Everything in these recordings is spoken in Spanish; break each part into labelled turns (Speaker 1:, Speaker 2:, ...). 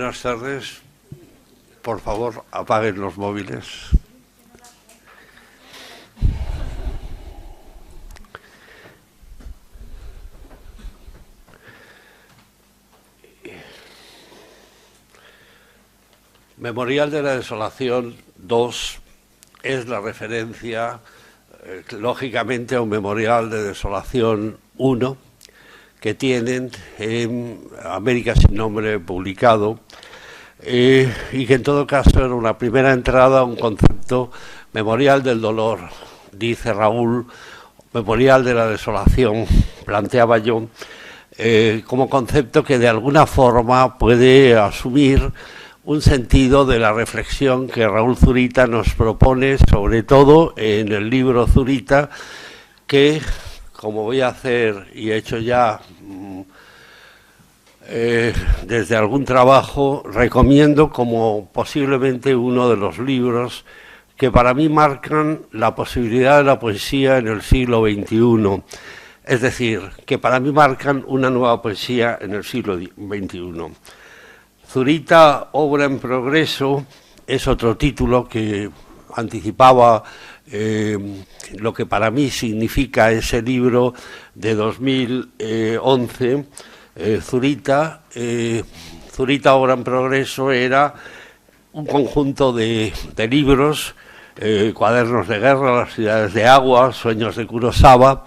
Speaker 1: buenas tardes. Por favor, apaguen los móviles. Memorial de la Desolación 2 es la referencia, lógicamente, a un Memorial de Desolación 1 que tienen en América sin nombre publicado y que en todo caso era una primera entrada a un concepto memorial del dolor, dice Raúl, memorial de la desolación, planteaba yo, como concepto que de alguna forma puede asumir un sentido de la reflexión que Raúl Zurita nos propone, sobre todo en el libro Zurita, que, como voy a hacer y he hecho ya desde algún trabajo, recomiendo como posiblemente uno de los libros que para mí marcan la posibilidad de la poesía en el siglo XXI. Es decir, que para mí marcan una nueva poesía en el siglo XXI. Zurita, obra en progreso, es otro título que anticipaba lo que para mí significa ese libro de 2011. Zurita, obra en progreso, era un conjunto de libros, Cuadernos de guerra, Las ciudades de agua, Sueños de Kurosawa,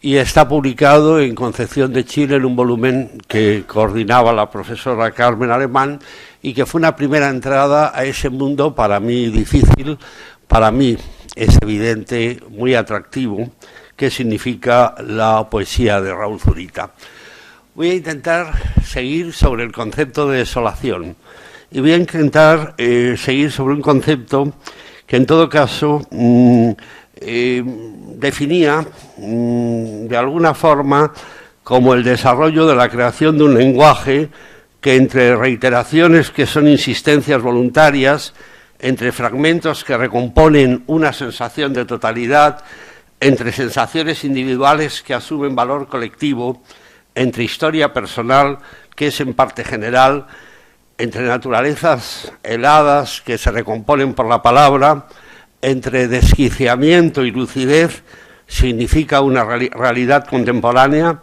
Speaker 1: y está publicado en Concepción de Chile en un volumen que coordinaba la profesora Carmen Alemán y que fue una primera entrada a ese mundo para mí difícil, para mí es evidente, muy atractivo, que significa la poesía de Raúl Zurita. Voy a intentar seguir sobre el concepto de desolación y voy a intentar seguir sobre un concepto que en todo caso definía de alguna forma como el desarrollo de la creación de un lenguaje que entre reiteraciones que son insistencias voluntarias, entre fragmentos que recomponen una sensación de totalidad, entre sensaciones individuales que asumen valor colectivo, entre historia personal que es en parte general, entre naturalezas heladas que se recomponen por la palabra, entre desquiciamiento y lucidez, significa una realidad contemporánea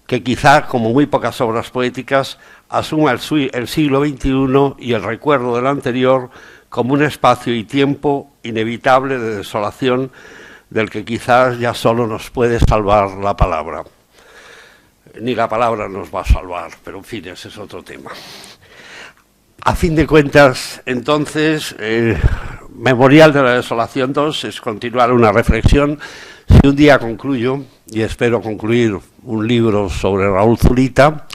Speaker 1: que quizá, como muy pocas obras poéticas, asuma el siglo XXI y el recuerdo del anterior como un espacio y tiempo inevitable de desolación del que quizás ya solo nos puede salvar la palabra. Ni la palabra nos va a salvar, pero en fin, ese es otro tema. A fin de cuentas, entonces, Memorial de la Desolación 2 es continuar una reflexión. Si un día concluyo, y espero concluir un libro sobre Raúl Zurita,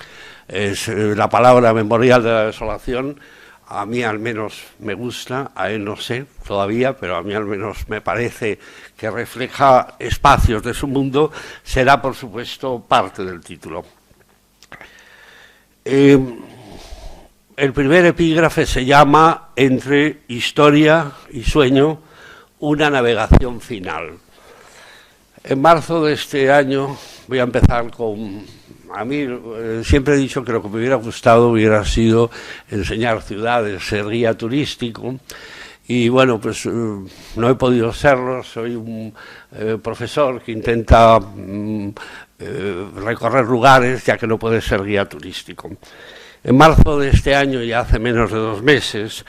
Speaker 1: es la palabra Memorial de la Desolación, a mí al menos me gusta, a él no sé todavía, pero a mí al menos me parece que refleja espacios de su mundo, será por supuesto parte del título. El primer epígrafe se llama Entre historia y sueño, una navegación final. En marzo de este año voy a empezar con... A mí siempre he dicho que lo que me hubiera gustado hubiera sido enseñar ciudades, ser guía turístico, y bueno, pues no he podido serlo, soy un profesor que intenta recorrer lugares, ya que no puede ser guía turístico. En marzo de este año, ya hace menos de 2 meses,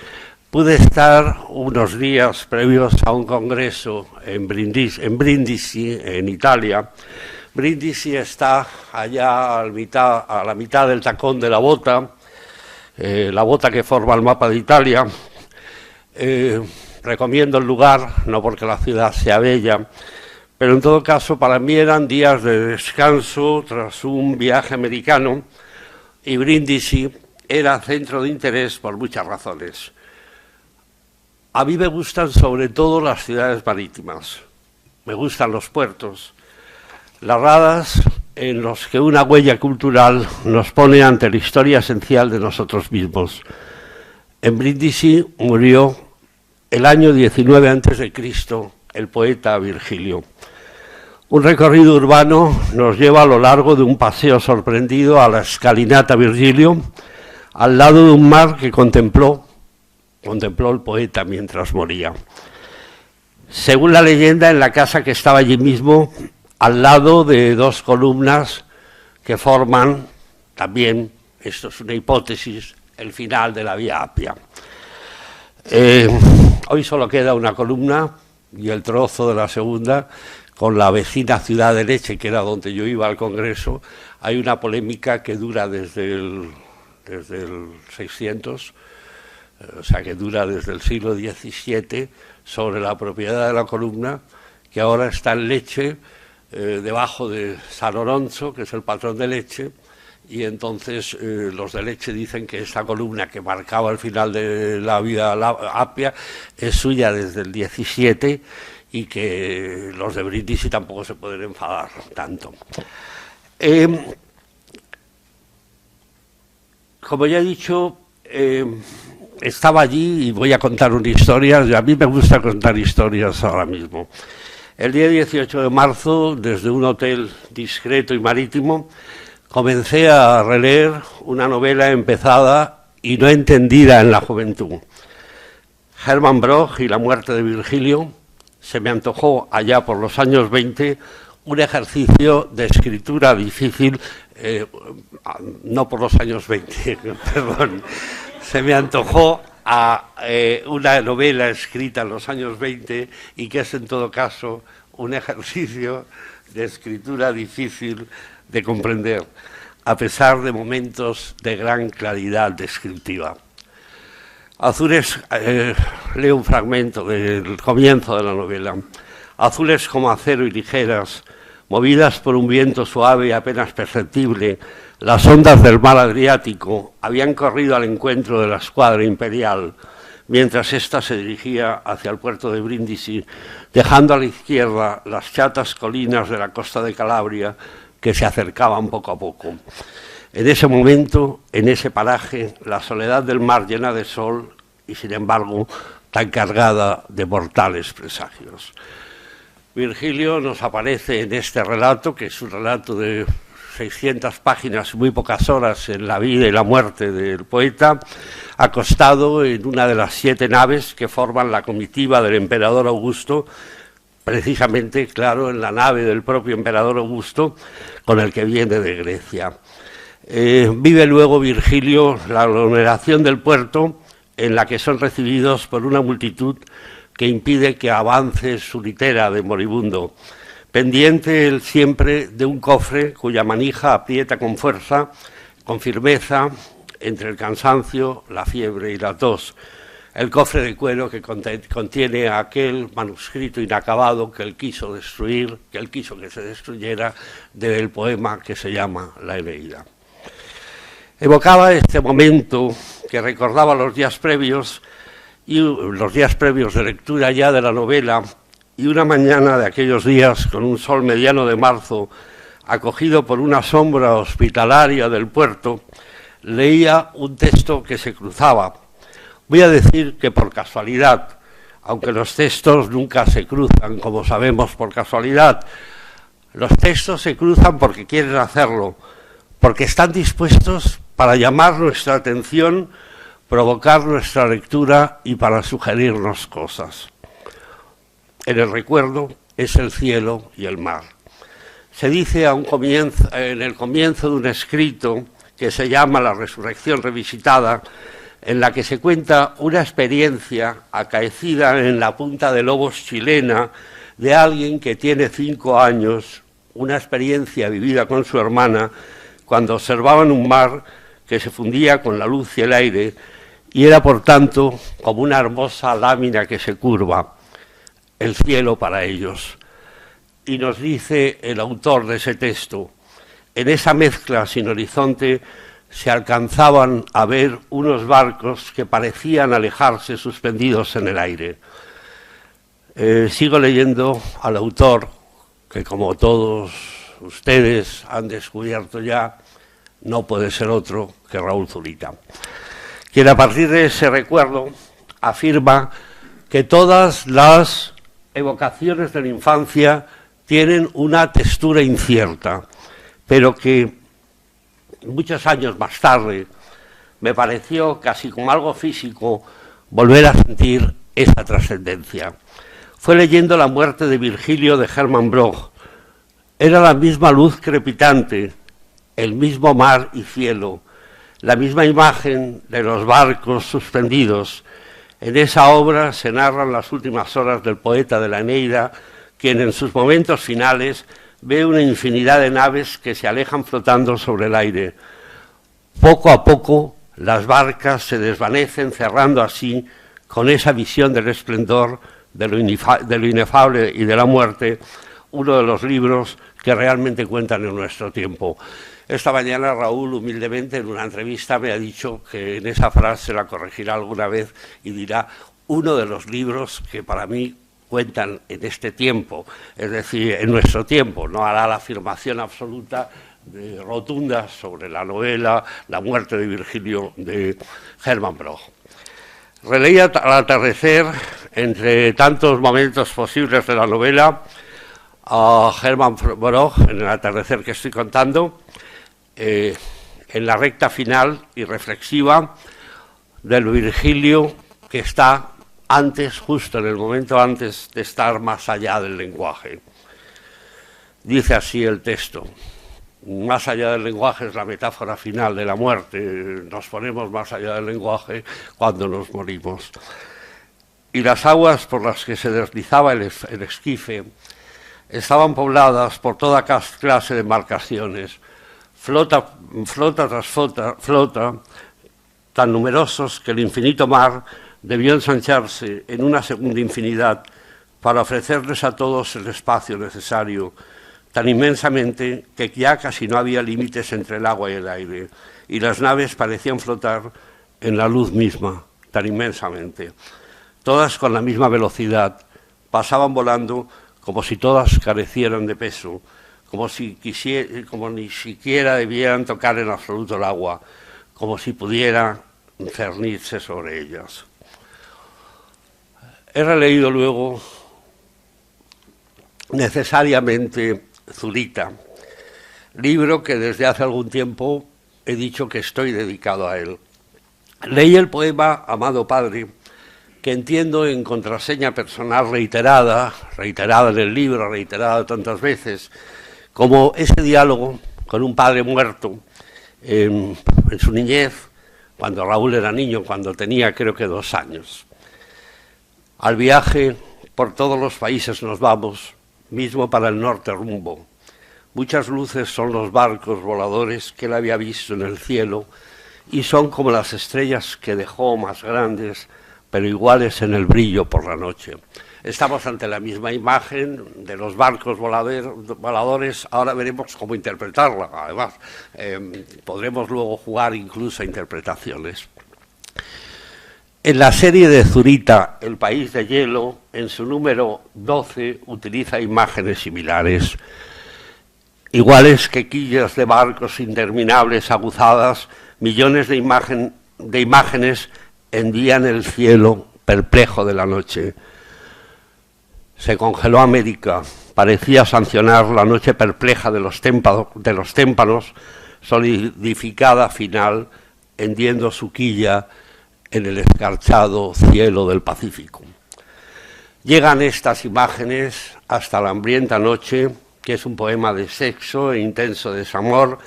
Speaker 1: pude estar unos días previos a un congreso en Brindisi, en Italia. Brindisi está allá a la mitad del tacón de la bota que forma el mapa de Italia. Recomiendo el lugar, no porque la ciudad sea bella, pero en todo caso para mí eran días de descanso tras un viaje americano, y Brindisi era centro de interés por muchas razones. A mí me gustan sobre todo las ciudades marítimas, me gustan los puertos, narradas en los que una huella cultural nos pone ante la historia esencial de nosotros mismos. En Brindisi murió el año 19 a.C. el poeta Virgilio. Un recorrido urbano nos lleva a lo largo de un paseo sorprendido a la escalinata Virgilio, al lado de un mar que contempló el poeta mientras moría. Según la leyenda, en la casa que estaba allí mismo, al lado de dos columnas que forman también, esto es una hipótesis, el final de la Vía Appia. Hoy solo queda una columna y el trozo de la segunda, con la vecina ciudad de Lecce, que era donde yo iba al Congreso. Hay una polémica que dura desde el 600, o sea, que dura desde el siglo XVII, sobre la propiedad de la columna, que ahora está en Lecce, debajo de San Lorenzo, que es el patrón de Lecce, y entonces los de Lecce dicen que esta columna que marcaba el final de la Vía Appia es suya desde el XVII, y que los de Brindisi tampoco se pueden enfadar tanto. Como ya he dicho, estaba allí y voy a contar una historia. A mí me gusta contar historias ahora mismo. El día 18 de marzo, desde un hotel discreto y marítimo, comencé a releer una novela empezada y no entendida en la juventud. Hermann Broch y la muerte de Virgilio. Se me antojó allá por los años 20 un ejercicio de escritura difícil, no por los años 20, perdón, se me antojó a una novela escrita en los años 20 y que es en todo caso un ejercicio de escritura difícil de comprender, a pesar de momentos de gran claridad descriptiva. Azules, leo un fragmento del comienzo de la novela. Azules como acero y ligeras, movidas por un viento suave y apenas perceptible, las ondas del mar Adriático habían corrido al encuentro de la escuadra imperial, mientras ésta se dirigía hacia el puerto de Brindisi, dejando a la izquierda las chatas colinas de la costa de Calabria que se acercaban poco a poco. En ese momento, en ese paraje, la soledad del mar llena de sol y, sin embargo, tan cargada de mortales presagios. Virgilio nos aparece en este relato, que es un relato de 600 páginas, muy pocas horas en la vida y la muerte del poeta, acostado en una de las 7 naves que forman la comitiva del emperador Augusto, precisamente, claro, en la nave del propio emperador Augusto, con el que viene de Grecia. Vive luego Virgilio la aglomeración del puerto, en la que son recibidos por una multitud que impide que avance su litera de moribundo, pendiente él siempre de un cofre cuya manija aprieta con fuerza, con firmeza, entre el cansancio, la fiebre y la tos, el cofre de cuero que contiene aquel manuscrito inacabado que él quiso destruir, que él quiso que se destruyera, del poema que se llama La Eneida. Evocaba este momento que recordaba los días previos de lectura ya de la novela, y una mañana de aquellos días, con un sol mediano de marzo, acogido por una sombra hospitalaria del puerto, leía un texto que se cruzaba. Voy a decir que por casualidad, aunque los textos nunca se cruzan, como sabemos, por casualidad. Los textos se cruzan porque quieren hacerlo, porque están dispuestos para llamar nuestra atención, provocar nuestra lectura y para sugerirnos cosas. En el recuerdo es el cielo y el mar. Se dice en el comienzo de un escrito que se llama La Resurrección Revisitada, en la que se cuenta una experiencia acaecida en la Punta de Lobos chilena de alguien que tiene 5 años, una experiencia vivida con su hermana cuando observaban un mar que se fundía con la luz y el aire y era, por tanto, como una hermosa lámina que se curva, el cielo para ellos. Y nos dice el autor de ese texto, en esa mezcla sin horizonte se alcanzaban a ver unos barcos que parecían alejarse suspendidos en el aire. Sigo leyendo al autor, que como todos ustedes han descubierto ya, no puede ser otro que Raúl Zurita, quien a partir de ese recuerdo afirma que todas las evocaciones de la infancia tienen una textura incierta, pero que muchos años más tarde, me pareció casi como algo físico volver a sentir esa trascendencia. Fue leyendo La muerte de Virgilio de Hermann Broch. Era la misma luz crepitante, el mismo mar y cielo, la misma imagen de los barcos suspendidos. En esa obra se narran las últimas horas del poeta de la Eneida, quien en sus momentos finales ve una infinidad de naves que se alejan flotando sobre el aire. Poco a poco las barcas se desvanecen, cerrando así, con esa visión del esplendor, de lo inefable y de la muerte, uno de los libros que realmente cuentan en nuestro tiempo. Esta mañana Raúl, humildemente, en una entrevista me ha dicho que en esa frase la corregirá alguna vez y dirá uno de los libros que para mí cuentan en este tiempo, es decir, en nuestro tiempo. No hará la afirmación absoluta rotunda sobre la novela La muerte de Virgilio de Hermann Broch. Releí al atardecer, entre tantos momentos posibles de la novela, a Hermann Broch, en el atardecer que estoy contando, en la recta final y reflexiva del Virgilio que está antes, justo en el momento antes de estar más allá del lenguaje. Dice así el texto: más allá del lenguaje es la metáfora final de la muerte. Nos ponemos más allá del lenguaje cuando nos morimos. Y las aguas por las que se deslizaba el esquife estaban pobladas por toda clase de embarcaciones, flota tras flota, tan numerosos que el infinito mar debió ensancharse en una segunda infinidad para ofrecerles a todos el espacio necesario, tan inmensamente que ya casi no había límites entre el agua y el aire, y las naves parecían flotar en la luz misma, tan inmensamente. Todas con la misma velocidad, pasaban volando como si todas carecieran de peso, como ni siquiera debieran tocar en absoluto el agua, como si pudiera cernirse sobre ellas. He releído luego necesariamente Zurita, libro que desde hace algún tiempo he dicho que estoy dedicado a él. Leí el poema Amado Padre, que entiendo en contraseña personal reiterada en el libro, reiterada tantas veces, como ese diálogo con un padre muerto en su niñez, cuando Raúl era niño, cuando tenía creo que 2 años. Al viaje por todos los países nos vamos, mismo para el norte rumbo. Muchas luces son los barcos voladores que él había visto en el cielo y son como las estrellas que dejó, más grandes, pero iguales en el brillo por la noche. Estamos ante la misma imagen de los barcos voladores, ahora veremos cómo interpretarla, además. Podremos luego jugar incluso a interpretaciones. En la serie de Zurita, El país de hielo, en su número 12, utiliza imágenes similares, iguales que quillas de barcos interminables aguzadas, millones de imágenes envían el cielo perplejo de la noche. Se congeló América, parecía sancionar la noche perpleja de los témpanos, solidificada final, hendiendo su quilla en el escarchado cielo del Pacífico. Llegan estas imágenes hasta la hambrienta noche, que es un poema de sexo e intenso desamor,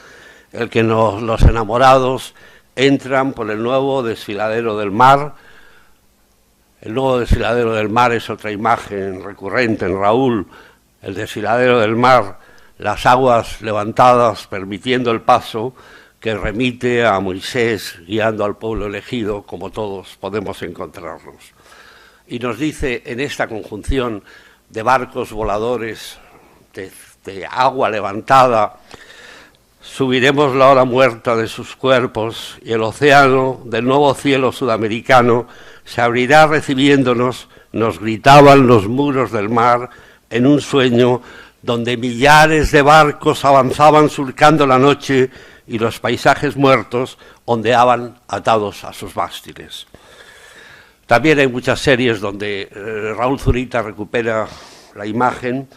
Speaker 1: el que los enamorados entran por el nuevo desfiladero del mar. El nuevo desfiladero del mar es otra imagen recurrente en Raúl, el desfiladero del mar, las aguas levantadas permitiendo el paso, que remite a Moisés guiando al pueblo elegido, como todos podemos encontrarnos. Y nos dice en esta conjunción de barcos voladores, de agua levantada, subiremos la hora muerta de sus cuerpos y el océano del nuevo cielo sudamericano se abrirá recibiéndonos, nos gritaban los muros del mar en un sueño donde millares de barcos avanzaban surcando la noche y los paisajes muertos ondeaban atados a sus mástiles. También hay muchas series donde Raúl Zurita recupera la imagen.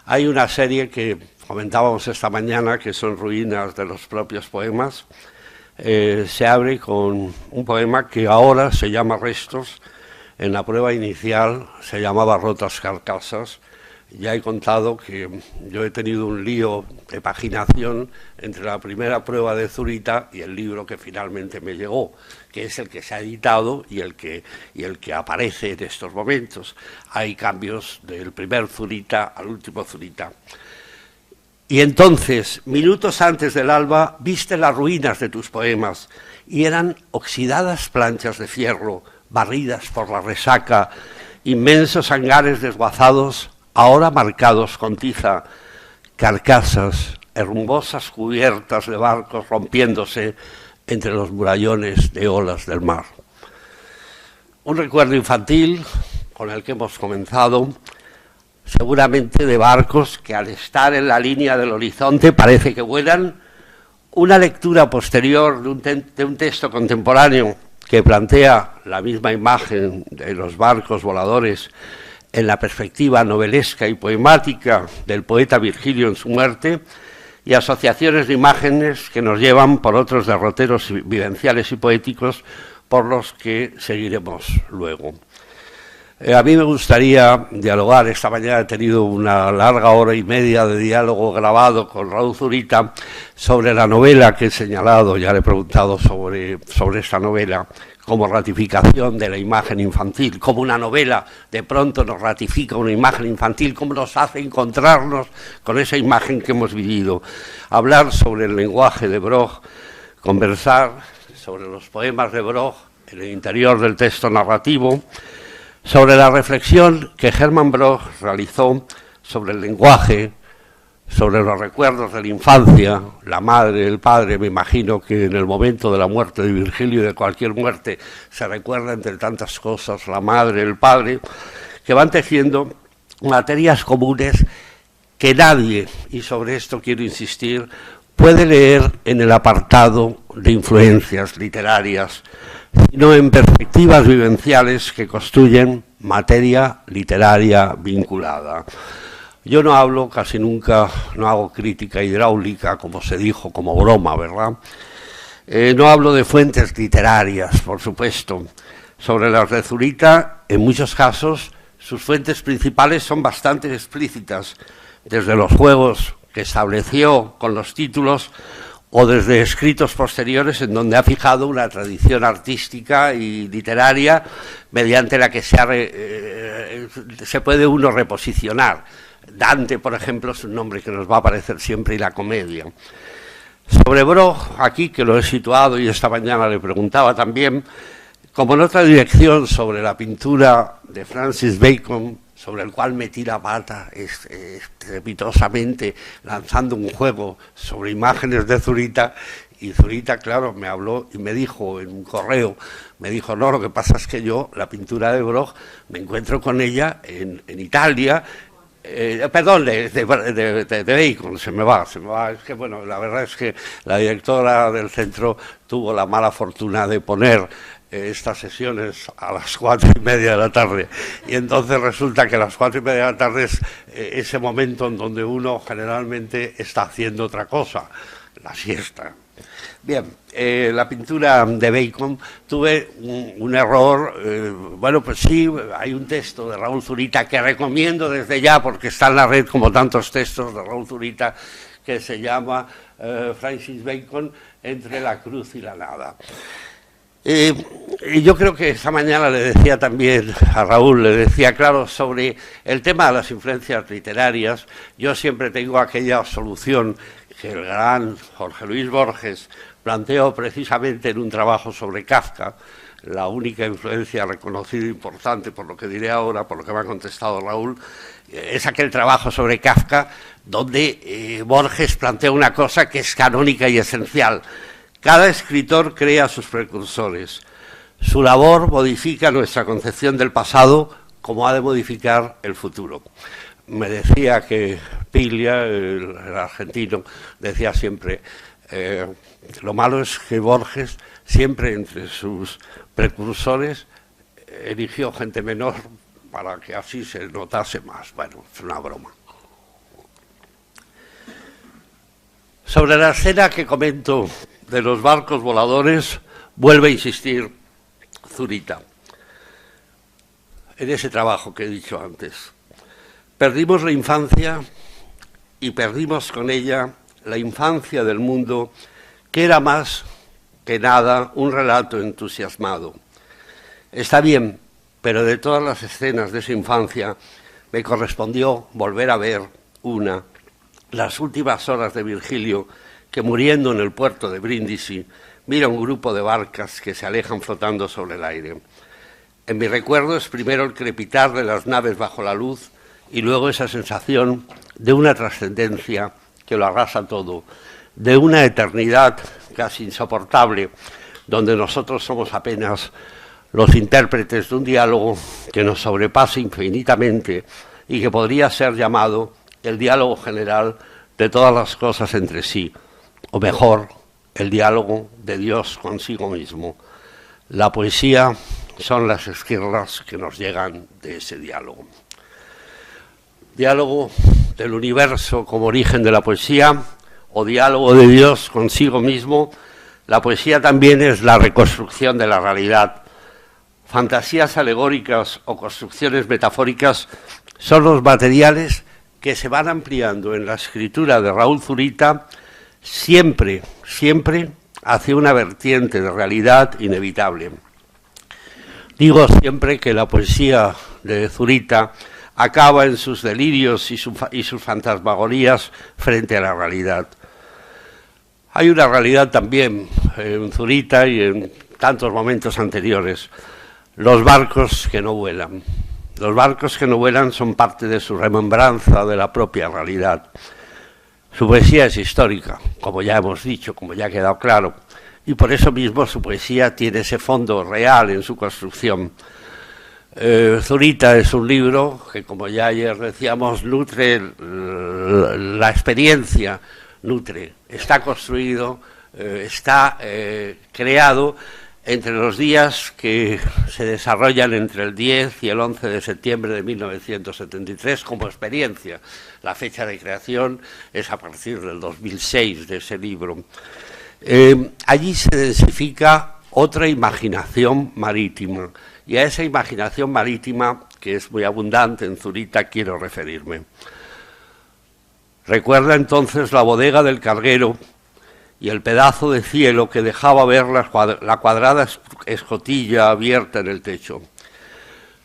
Speaker 1: Hay una serie que comentábamos esta mañana que son ruinas de los propios poemas. se abre con un poema que ahora se llama Restos. En la prueba inicial se llamaba Rotas Carcasas. Ya he contado que yo he tenido un lío de paginación entre la primera prueba de Zurita y el libro que finalmente me llegó, que es el que se ha editado y el que aparece en estos momentos. Hay cambios del primer Zurita al último Zurita. Y entonces, minutos antes del alba, viste las ruinas de tus poemas, y eran oxidadas planchas de fierro, barridas por la resaca, inmensos hangares desguazados, ahora marcados con tiza, carcasas, hermosas cubiertas de barcos rompiéndose entre los murallones de olas del mar. Un recuerdo infantil con el que hemos comenzado, seguramente de barcos que al estar en la línea del horizonte parece que vuelan, una lectura posterior de un texto contemporáneo que plantea la misma imagen de los barcos voladores en la perspectiva novelesca y poemática del poeta Virgilio en su muerte, y asociaciones de imágenes que nos llevan por otros derroteros vivenciales y poéticos por los que seguiremos luego. A mí me gustaría dialogar. Esta mañana he tenido una larga hora y media de diálogo grabado con Raúl Zurita sobre la novela que he señalado. Ya le he preguntado sobre esta novela como ratificación de la imagen infantil, como una novela de pronto nos ratifica una imagen infantil, cómo nos hace encontrarnos con esa imagen que hemos vivido. Hablar sobre el lenguaje de Broch, conversar sobre los poemas de Broch en el interior del texto narrativo, sobre la reflexión que Hermann Broch realizó sobre el lenguaje, sobre los recuerdos de la infancia, la madre, el padre. Me imagino que en el momento de la muerte de Virgilio y de cualquier muerte se recuerda entre tantas cosas la madre, el padre, que van tejiendo materias comunes que nadie, y sobre esto quiero insistir, puede leer en el apartado de influencias literarias, sino en perspectivas vivenciales que construyen materia literaria vinculada. Yo no hablo casi nunca, no hago crítica hidráulica, como se dijo, como broma, ¿verdad? No hablo de fuentes literarias, por supuesto. Sobre las de Zurita, en muchos casos, sus fuentes principales son bastante explícitas, desde los juegos que estableció con los títulos o desde escritos posteriores en donde ha fijado una tradición artística y literaria mediante la que se puede uno reposicionar. Dante, por ejemplo, es un nombre que nos va a aparecer siempre, y la comedia. Sobre Broch, aquí que lo he situado y esta mañana le preguntaba también, como en otra dirección sobre la pintura de Francis Bacon, sobre el cual metí la pata estrepitosamente lanzando un juego sobre imágenes de Zurita, y Zurita, claro, me habló y me dijo en un correo, me dijo, no, lo que pasa es que yo, la pintura de Broch, me encuentro con ella en Italia, perdón, de Bacon, se me va, es que bueno, la verdad es que la directora del centro tuvo la mala fortuna de poner estas sesiones a las 4:30 de la tarde, y entonces resulta que a las 4:30 de la tarde es ese momento en donde uno generalmente está haciendo otra cosa, la siesta. Bien, la pintura de Bacon, tuve un error, bueno, pues sí, hay un texto de Raúl Zurita que recomiendo desde ya, porque está en la red como tantos textos de Raúl Zurita, que se llama Francis Bacon, entre la cruz y la nada. Y yo creo que esta mañana le decía también a Raúl, le decía, claro, sobre el tema de las influencias literarias, yo siempre tengo aquella solución que el gran Jorge Luis Borges planteó precisamente en un trabajo sobre Kafka, la única influencia reconocida e importante, por lo que diré ahora, por lo que me ha contestado Raúl, es aquel trabajo sobre Kafka donde Borges plantea una cosa que es canónica y esencial. Cada escritor crea sus precursores. Su labor modifica nuestra concepción del pasado como ha de modificar el futuro. Me decía que Piglia, el argentino, decía siempre, lo malo es que Borges siempre entre sus precursores eligió gente menor para que así se notase más. Bueno, es una broma. Sobre la escena que comento de los barcos voladores vuelve a insistir Zurita en ese trabajo que he dicho antes. Perdimos la infancia y perdimos con ella la infancia del mundo, que era más que nada un relato entusiasmado. Está bien, pero de todas las escenas de esa infancia me correspondió volver a ver las últimas horas de Virgilio, que muriendo en el puerto de Brindisi mira un grupo de barcas que se alejan flotando sobre el aire. En mi recuerdo es primero el crepitar de las naves bajo la luz y luego esa sensación de una trascendencia que lo arrasa todo, de una eternidad casi insoportable, donde nosotros somos apenas los intérpretes de un diálogo que nos sobrepasa infinitamente y que podría ser llamado el diálogo general de todas las cosas entre sí, o mejor, el diálogo de Dios consigo mismo. La poesía son las esquirlas que nos llegan de ese diálogo. Diálogo del universo como origen de la poesía, o diálogo de Dios consigo mismo. La poesía también es la reconstrucción de la realidad. Fantasías alegóricas o construcciones metafóricas son los materiales que se van ampliando en la escritura de Raúl Zurita, siempre hacia una vertiente de realidad inevitable. Digo siempre que la poesía de Zurita acaba en sus delirios y sus fantasmagorías frente a la realidad. Hay una realidad también en Zurita y en tantos momentos anteriores: los barcos que no vuelan. Los barcos que no vuelan son parte de su remembranza de la propia realidad. Su poesía es histórica, como ya hemos dicho, como ya ha quedado claro, y por eso mismo su poesía tiene ese fondo real en su construcción. Zurita es un libro que, como ya ayer decíamos, nutre la experiencia, está construido, está creado entre los días que se desarrollan entre el 10 y el 11 de septiembre de 1973 como experiencia. La fecha de creación es a partir del 2006 de ese libro. Allí se densifica otra imaginación marítima, y a esa imaginación marítima, que es muy abundante en Zurita, quiero referirme. Recuerda entonces la bodega del carguero y el pedazo de cielo que dejaba ver la cuadrada escotilla abierta en el techo.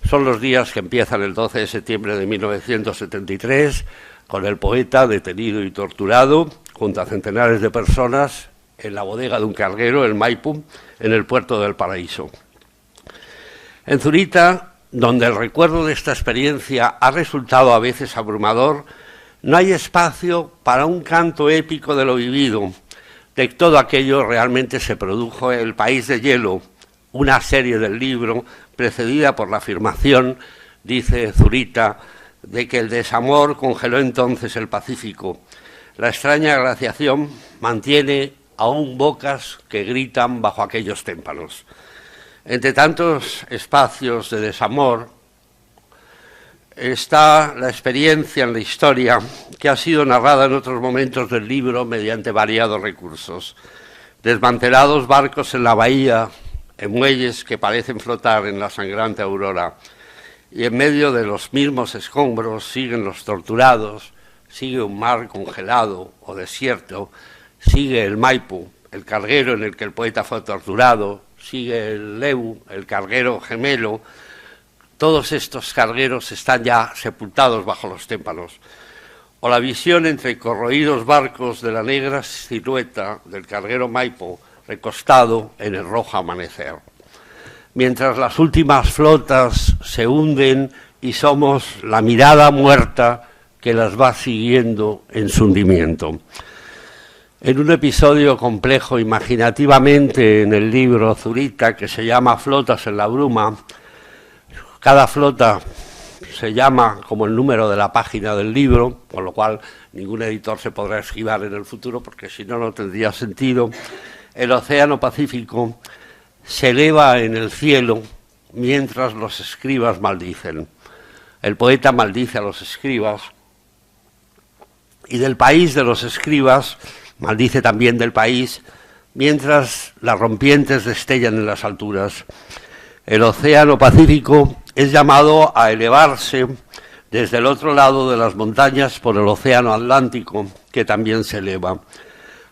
Speaker 1: Son los días que empiezan el 12 de septiembre de 1973, con el poeta detenido y torturado, junto a centenares de personas, en la bodega de un carguero, el Maipo, en el puerto del Paraíso. En Zurita, donde el recuerdo de esta experiencia ha resultado a veces abrumador, no hay espacio para un canto épico de lo vivido. De todo aquello realmente se produjo El País de Hielo, una serie del libro precedida por la afirmación, dice Zurita, de que el desamor congeló entonces el Pacífico. La extraña glaciación mantiene aún bocas que gritan bajo aquellos témpanos. Entre tantos espacios de desamor está la experiencia en la historia que ha sido narrada en otros momentos del libro mediante variados recursos. Desmantelados barcos en la bahía, en muelles que parecen flotar en la sangrante aurora, y en medio de los mismos escombros siguen los torturados, sigue un mar congelado o desierto, sigue el Maipo, el carguero en el que el poeta fue torturado, sigue el Leu, el carguero gemelo. Todos estos cargueros están ya sepultados bajo los témpanos. O la visión entre corroídos barcos de la negra silueta del carguero Maipo recostado en el rojo amanecer. Mientras las últimas flotas se hunden y somos la mirada muerta que las va siguiendo en su hundimiento. En un episodio complejo imaginativamente en el libro Zurita, que se llama Flotas en la bruma, cada flota se llama como el número de la página del libro, con lo cual ningún editor se podrá esquivar en el futuro, porque si no, no tendría sentido. El océano Pacífico se eleva en el cielo mientras los escribas maldicen. El poeta maldice a los escribas, y del país de los escribas maldice también del país mientras las rompientes destellan en las alturas. El océano Pacífico es llamado a elevarse desde el otro lado de las montañas por el océano Atlántico, que también se eleva.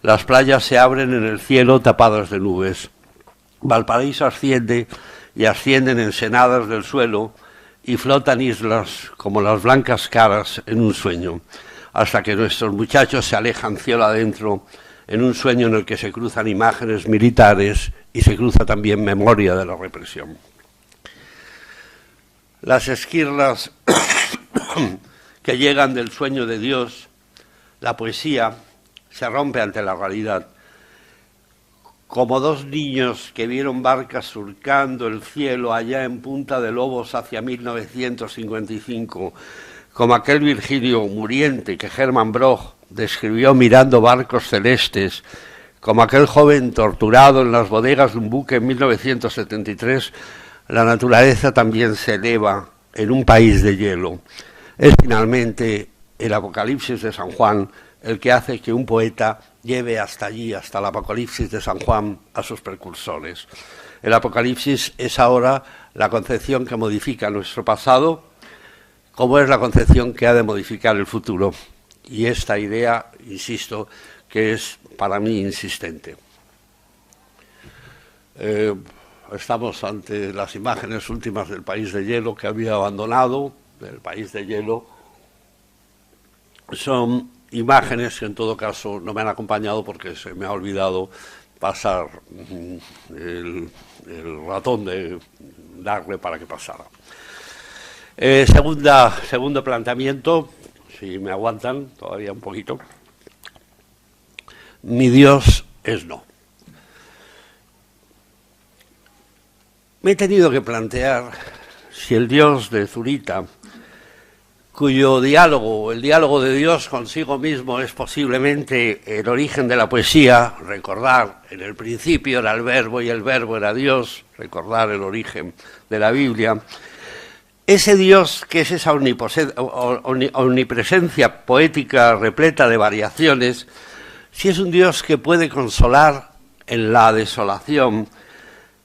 Speaker 1: Las playas se abren en el cielo tapadas de nubes. Valparaíso asciende y ascienden ensenadas del suelo y flotan islas como las blancas caras en un sueño, hasta que nuestros muchachos se alejan cielo adentro en un sueño en el que se cruzan imágenes militares y se cruza también memoria de la represión. Las esquirlas que llegan del sueño de Dios, la poesía se rompe ante la realidad. Como dos niños que vieron barcas surcando el cielo allá en Punta de Lobos hacia 1955, como aquel Virgilio muriente que Hermann Broch describió mirando barcos celestes, como aquel joven torturado en las bodegas de un buque en 1973, la naturaleza también se eleva en un país de hielo. Es finalmente el Apocalipsis de San Juan el que hace que un poeta lleve hasta allí, hasta el Apocalipsis de San Juan, a sus precursores. El Apocalipsis es ahora la concepción que modifica nuestro pasado, como es la concepción que ha de modificar el futuro. Y esta idea, insisto, que es para mí insistente. Estamos ante las imágenes últimas del país de hielo que había abandonado, del país de hielo. Son imágenes que en todo caso no me han acompañado porque se me ha olvidado pasar el ratón de darle para que pasara. Segundo planteamiento, si me aguantan todavía un poquito. Mi Dios es no. Me he tenido que plantear si el Dios de Zurita, cuyo diálogo, el diálogo de Dios consigo mismo es posiblemente el origen de la poesía, recordar, en el principio era el verbo y el verbo era Dios, recordar el origen de la Biblia, ese Dios que es esa omnipresencia poética repleta de variaciones, si es un Dios que puede consolar en la desolación,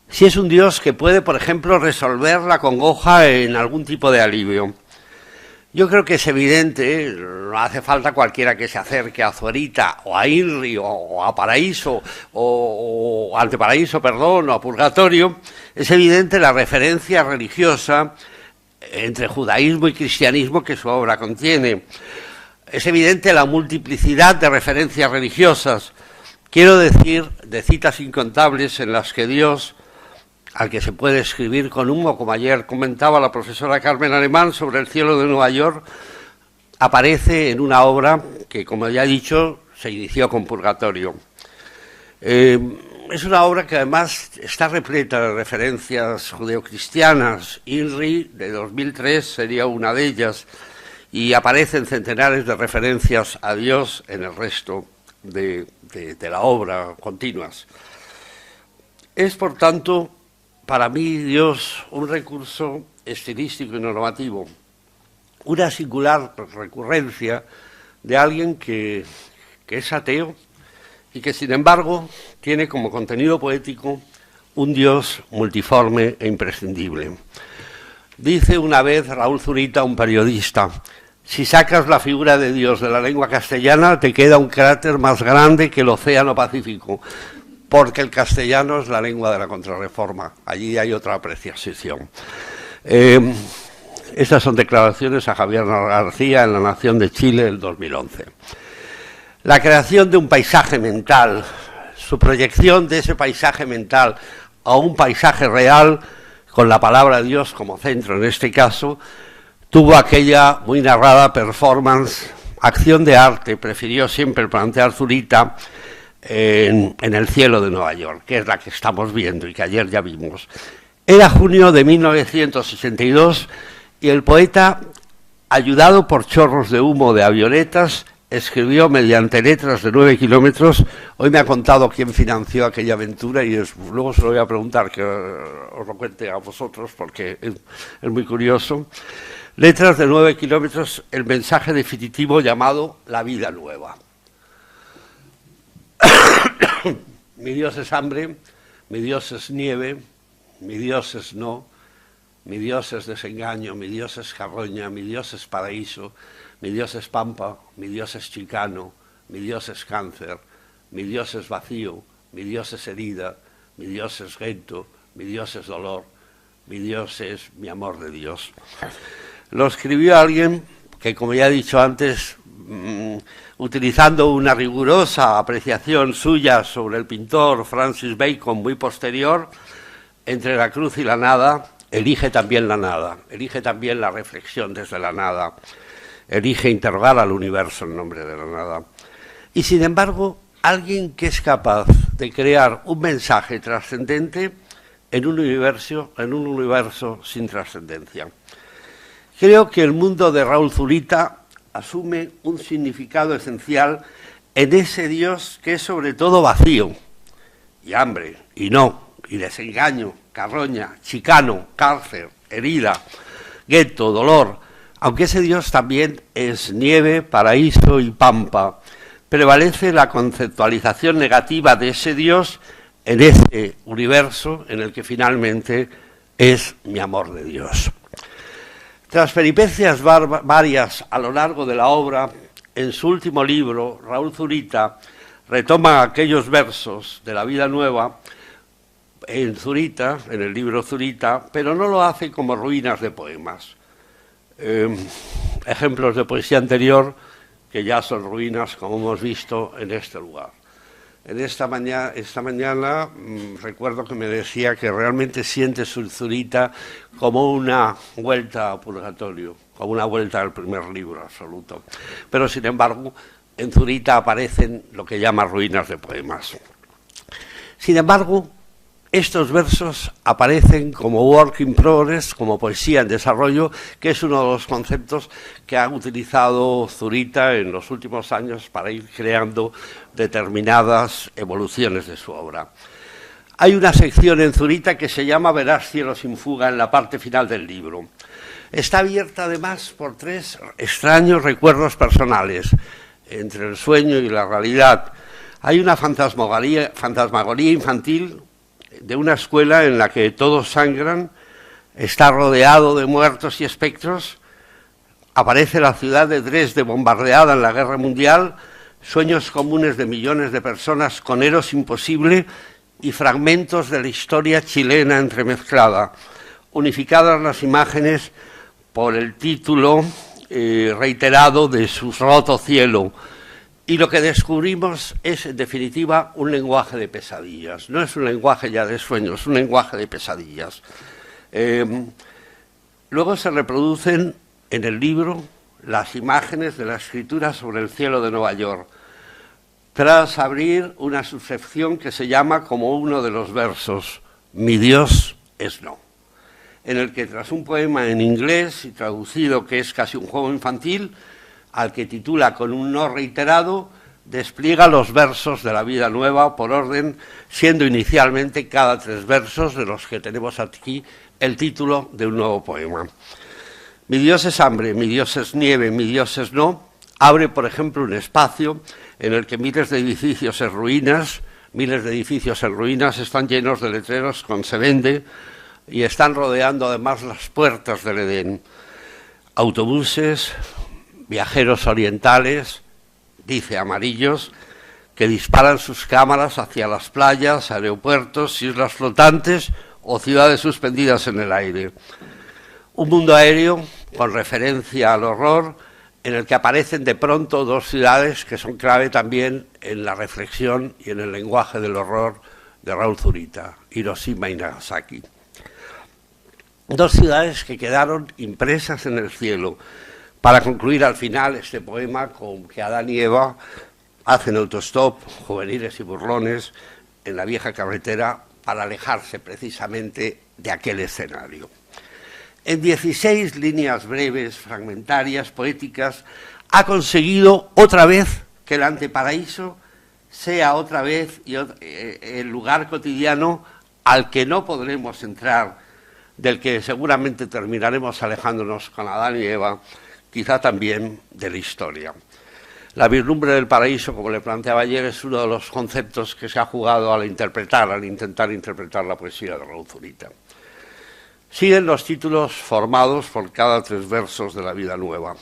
Speaker 1: si es un Dios que puede, por ejemplo, resolver la congoja en algún tipo de alivio. Yo creo que es evidente, no hace falta cualquiera que se acerque a Zurita o a INRI o a Paraíso o Anteparaíso, perdón, o a Purgatorio, es evidente la referencia religiosa entre judaísmo y cristianismo que su obra contiene. Es evidente la multiplicidad de referencias religiosas, quiero decir, de citas incontables en las que Dios, al que se puede escribir con humo, como ayer comentaba la profesora Carmen Alemán sobre el cielo de Nueva York, aparece en una obra que, como ya he dicho, se inició con Purgatorio. Es una obra que además está repleta de referencias judeocristianas. INRI, de 2003, sería una de ellas, y aparecen centenares de referencias a Dios en el resto de la obra, continuas. Es, por tanto, para mí, Dios, un recurso estilístico y normativo, una singular recurrencia de alguien que es ateo y que, sin embargo, tiene como contenido poético un Dios multiforme e imprescindible. Dice una vez Raúl Zurita, un periodista, si sacas la figura de Dios de la lengua castellana, te queda un cráter más grande que el océano Pacífico, porque el castellano es la lengua de la Contrarreforma. Allí hay otra apreciación. Estas son declaraciones a Javier García en La Nación de Chile del 2011. La creación de un paisaje mental, su proyección de ese paisaje mental a un paisaje real, con la palabra Dios como centro en este caso, tuvo aquella muy narrada performance, acción de arte, prefirió siempre plantear Zurita, en el cielo de Nueva York, que es la que estamos viendo y que ayer ya vimos. Era junio de 1962 y el poeta, ayudado por chorros de humo de avionetas, escribió mediante letras de 9 kilómetros. Hoy me ha contado quién financió aquella aventura y luego se lo voy a preguntar, que os lo cuente a vosotros porque es muy curioso. Letras de 9 kilómetros, el mensaje definitivo llamado La vida nueva. Mi Dios es hambre, mi Dios es nieve, mi Dios es no, mi Dios es desengaño, mi Dios es carroña, mi Dios es paraíso, mi Dios es pampa, mi Dios es chicano, mi Dios es cáncer, mi Dios es vacío, mi Dios es herida, mi Dios es gueto, mi Dios es dolor, mi Dios es mi amor de Dios. Lo escribió alguien que, como ya he dicho antes, utilizando una rigurosa apreciación suya sobre el pintor Francis Bacon, muy posterior, entre la cruz y la nada, elige también la nada, elige también la reflexión desde la nada, elige interrogar al universo en nombre de la nada. Y sin embargo, alguien que es capaz de crear un mensaje trascendente en un universo sin trascendencia. Creo que el mundo de Raúl Zurita asume un significado esencial en ese Dios que es sobre todo vacío, y hambre, y no, y desengaño, carroña, chicano, cárcel, herida, gueto, dolor, aunque ese Dios también es nieve, paraíso y pampa. Prevalece la conceptualización negativa de ese Dios en ese universo en el que finalmente es mi amor de Dios. Tras peripecias varias a lo largo de la obra, en su último libro, Raúl Zurita retoma aquellos versos de la vida nueva en Zurita, en el libro Zurita, pero no lo hace como ruinas de poemas. Ejemplos de poesía anterior que ya son ruinas, como hemos visto en este lugar. Esta mañana recuerdo que me decía que realmente siente su Zurita como una vuelta a purgatorio, como una vuelta al primer libro absoluto. Pero sin embargo, en Zurita aparecen lo que llama ruinas de poemas. Sin embargo, estos versos aparecen como work in progress, como poesía en desarrollo, que es uno de los conceptos que ha utilizado Zurita en los últimos años para ir creando determinadas evoluciones de su obra. Hay una sección en Zurita que se llama Verás cielo sin fuga en la parte final del libro. Está abierta además por 3 extraños recuerdos personales, entre el sueño y la realidad. Hay una fantasmagoría infantil de una escuela en la que todos sangran, está rodeado de muertos y espectros, aparece la ciudad de Dresde bombardeada en la Guerra Mundial, sueños comunes de millones de personas con Eros imposible y fragmentos de la historia chilena entremezclada, unificadas las imágenes por el título reiterado de Su roto cielo. Y lo que descubrimos es, en definitiva, un lenguaje de pesadillas. No es un lenguaje ya de sueños, es un lenguaje de pesadillas. Luego se reproducen en el libro las imágenes de la escritura sobre el cielo de Nueva York, tras abrir una subsección que se llama, como uno de los versos, Mi Dios es no, en el que tras un poema en inglés y traducido, que es casi un juego infantil, al que titula con un no reiterado, despliega los versos de la vida nueva por orden, siendo inicialmente cada 3 versos, de los que tenemos aquí el título de un nuevo poema. Mi Dios es hambre, mi Dios es nieve, mi Dios es no, abre, por ejemplo, un espacio en el que miles de edificios en ruinas están llenos de letreros con se vende y están rodeando además las puertas del Edén. Autobuses, viajeros orientales, dice amarillos, que disparan sus cámaras hacia las playas, aeropuertos, islas flotantes o ciudades suspendidas en el aire. Un mundo aéreo con referencia al horror, en el que aparecen de pronto 2 ciudades que son clave también en la reflexión y en el lenguaje del horror de Raúl Zurita, Hiroshima y Nagasaki. 2 ciudades que quedaron impresas en el cielo, para concluir al final este poema con que Adán y Eva hacen autostop, juveniles y burlones, en la vieja carretera para alejarse precisamente de aquel escenario. En 16 líneas breves, fragmentarias, poéticas, ha conseguido otra vez que el anteparaíso sea otra vez el lugar cotidiano al que no podremos entrar, del que seguramente terminaremos alejándonos con Adán y Eva, quizá también de la historia. La vislumbre del paraíso, como le planteaba ayer, es uno de los conceptos que se ha jugado al intentar interpretar la poesía de Raúl Zurita. Siguen los títulos formados por cada 3 versos de La vida nueva,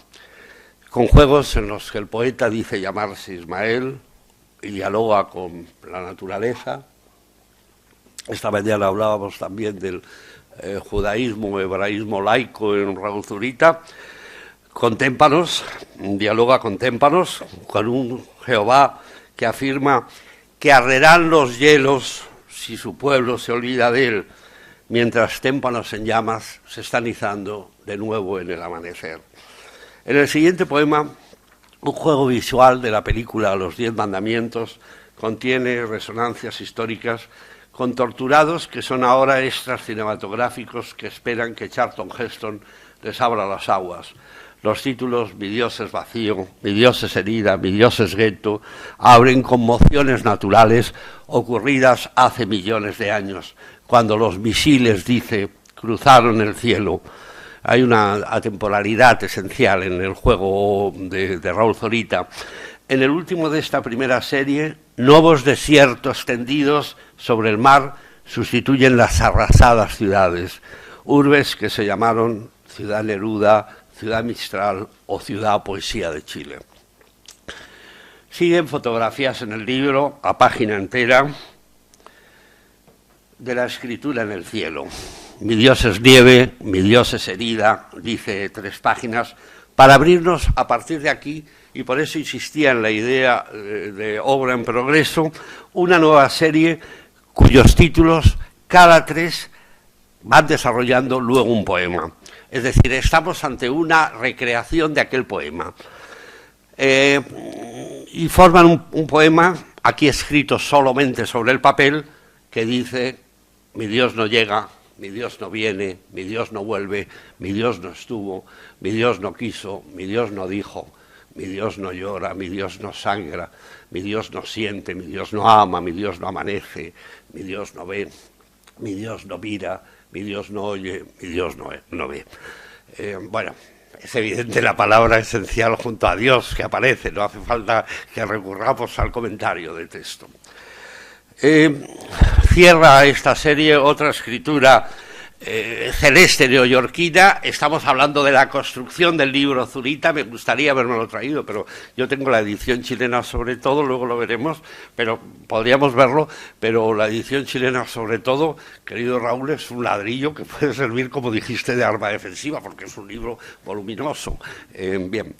Speaker 1: con juegos en los que el poeta dice llamarse Ismael y dialoga con la naturaleza. Esta mañana hablábamos también del judaísmo, hebraísmo laico en Raúl Zurita. Con témpanos, dialoga con témpanos, con un Jehová que afirma que arderán los hielos si su pueblo se olvida de él, mientras témpanos en llamas se están izando de nuevo en el amanecer. En el siguiente poema, un juego visual de la película Los 10 Mandamientos contiene resonancias históricas con torturados que son ahora extras cinematográficos que esperan que Charlton Heston les abra las aguas. Los títulos Mi Dios es vacío, Mi Dios es herida, Mi Dios es gueto abren conmociones naturales ocurridas hace millones de años, cuando los misiles, dice, cruzaron el cielo. Hay una atemporalidad esencial en el juego de Raúl Zurita. En el último de esta primera serie, nuevos desiertos tendidos sobre el mar sustituyen las arrasadas ciudades, urbes que se llamaron Ciudad Neruda, Ciudad Mistral o Ciudad Poesía de Chile. Siguen fotografías en el libro, a página entera, de la escritura en el cielo. Mi Dios es nieve, mi Dios es herida, dice 3 páginas, para abrirnos a partir de aquí, y por eso insistía en la idea de obra en progreso, una nueva serie cuyos títulos, cada 3, van desarrollando luego un poema. Es decir, estamos ante una recreación de aquel poema. Y forman un poema, aquí escrito solamente sobre el papel, que dice: mi Dios no llega, mi Dios no viene, mi Dios no vuelve, mi Dios no estuvo, mi Dios no quiso, mi Dios no dijo, mi Dios no llora, mi Dios no sangra, mi Dios no siente, mi Dios no ama, mi Dios no amanece, mi Dios no ve, mi Dios no mira, mi Dios no oye, mi Dios no ve. Bueno, es evidente la palabra esencial junto a Dios que aparece, no hace falta que recurramos al comentario de texto. Cierra esta serie otra escritura celeste neoyorquina. Estamos hablando de la construcción del libro Zurita. Me gustaría habérmelo traído, pero yo tengo la edición chilena sobre todo, luego lo veremos, pero podríamos verlo, pero la edición chilena sobre todo, querido Raúl, es un ladrillo que puede servir, como dijiste, de arma defensiva, porque es un libro voluminoso. Bien.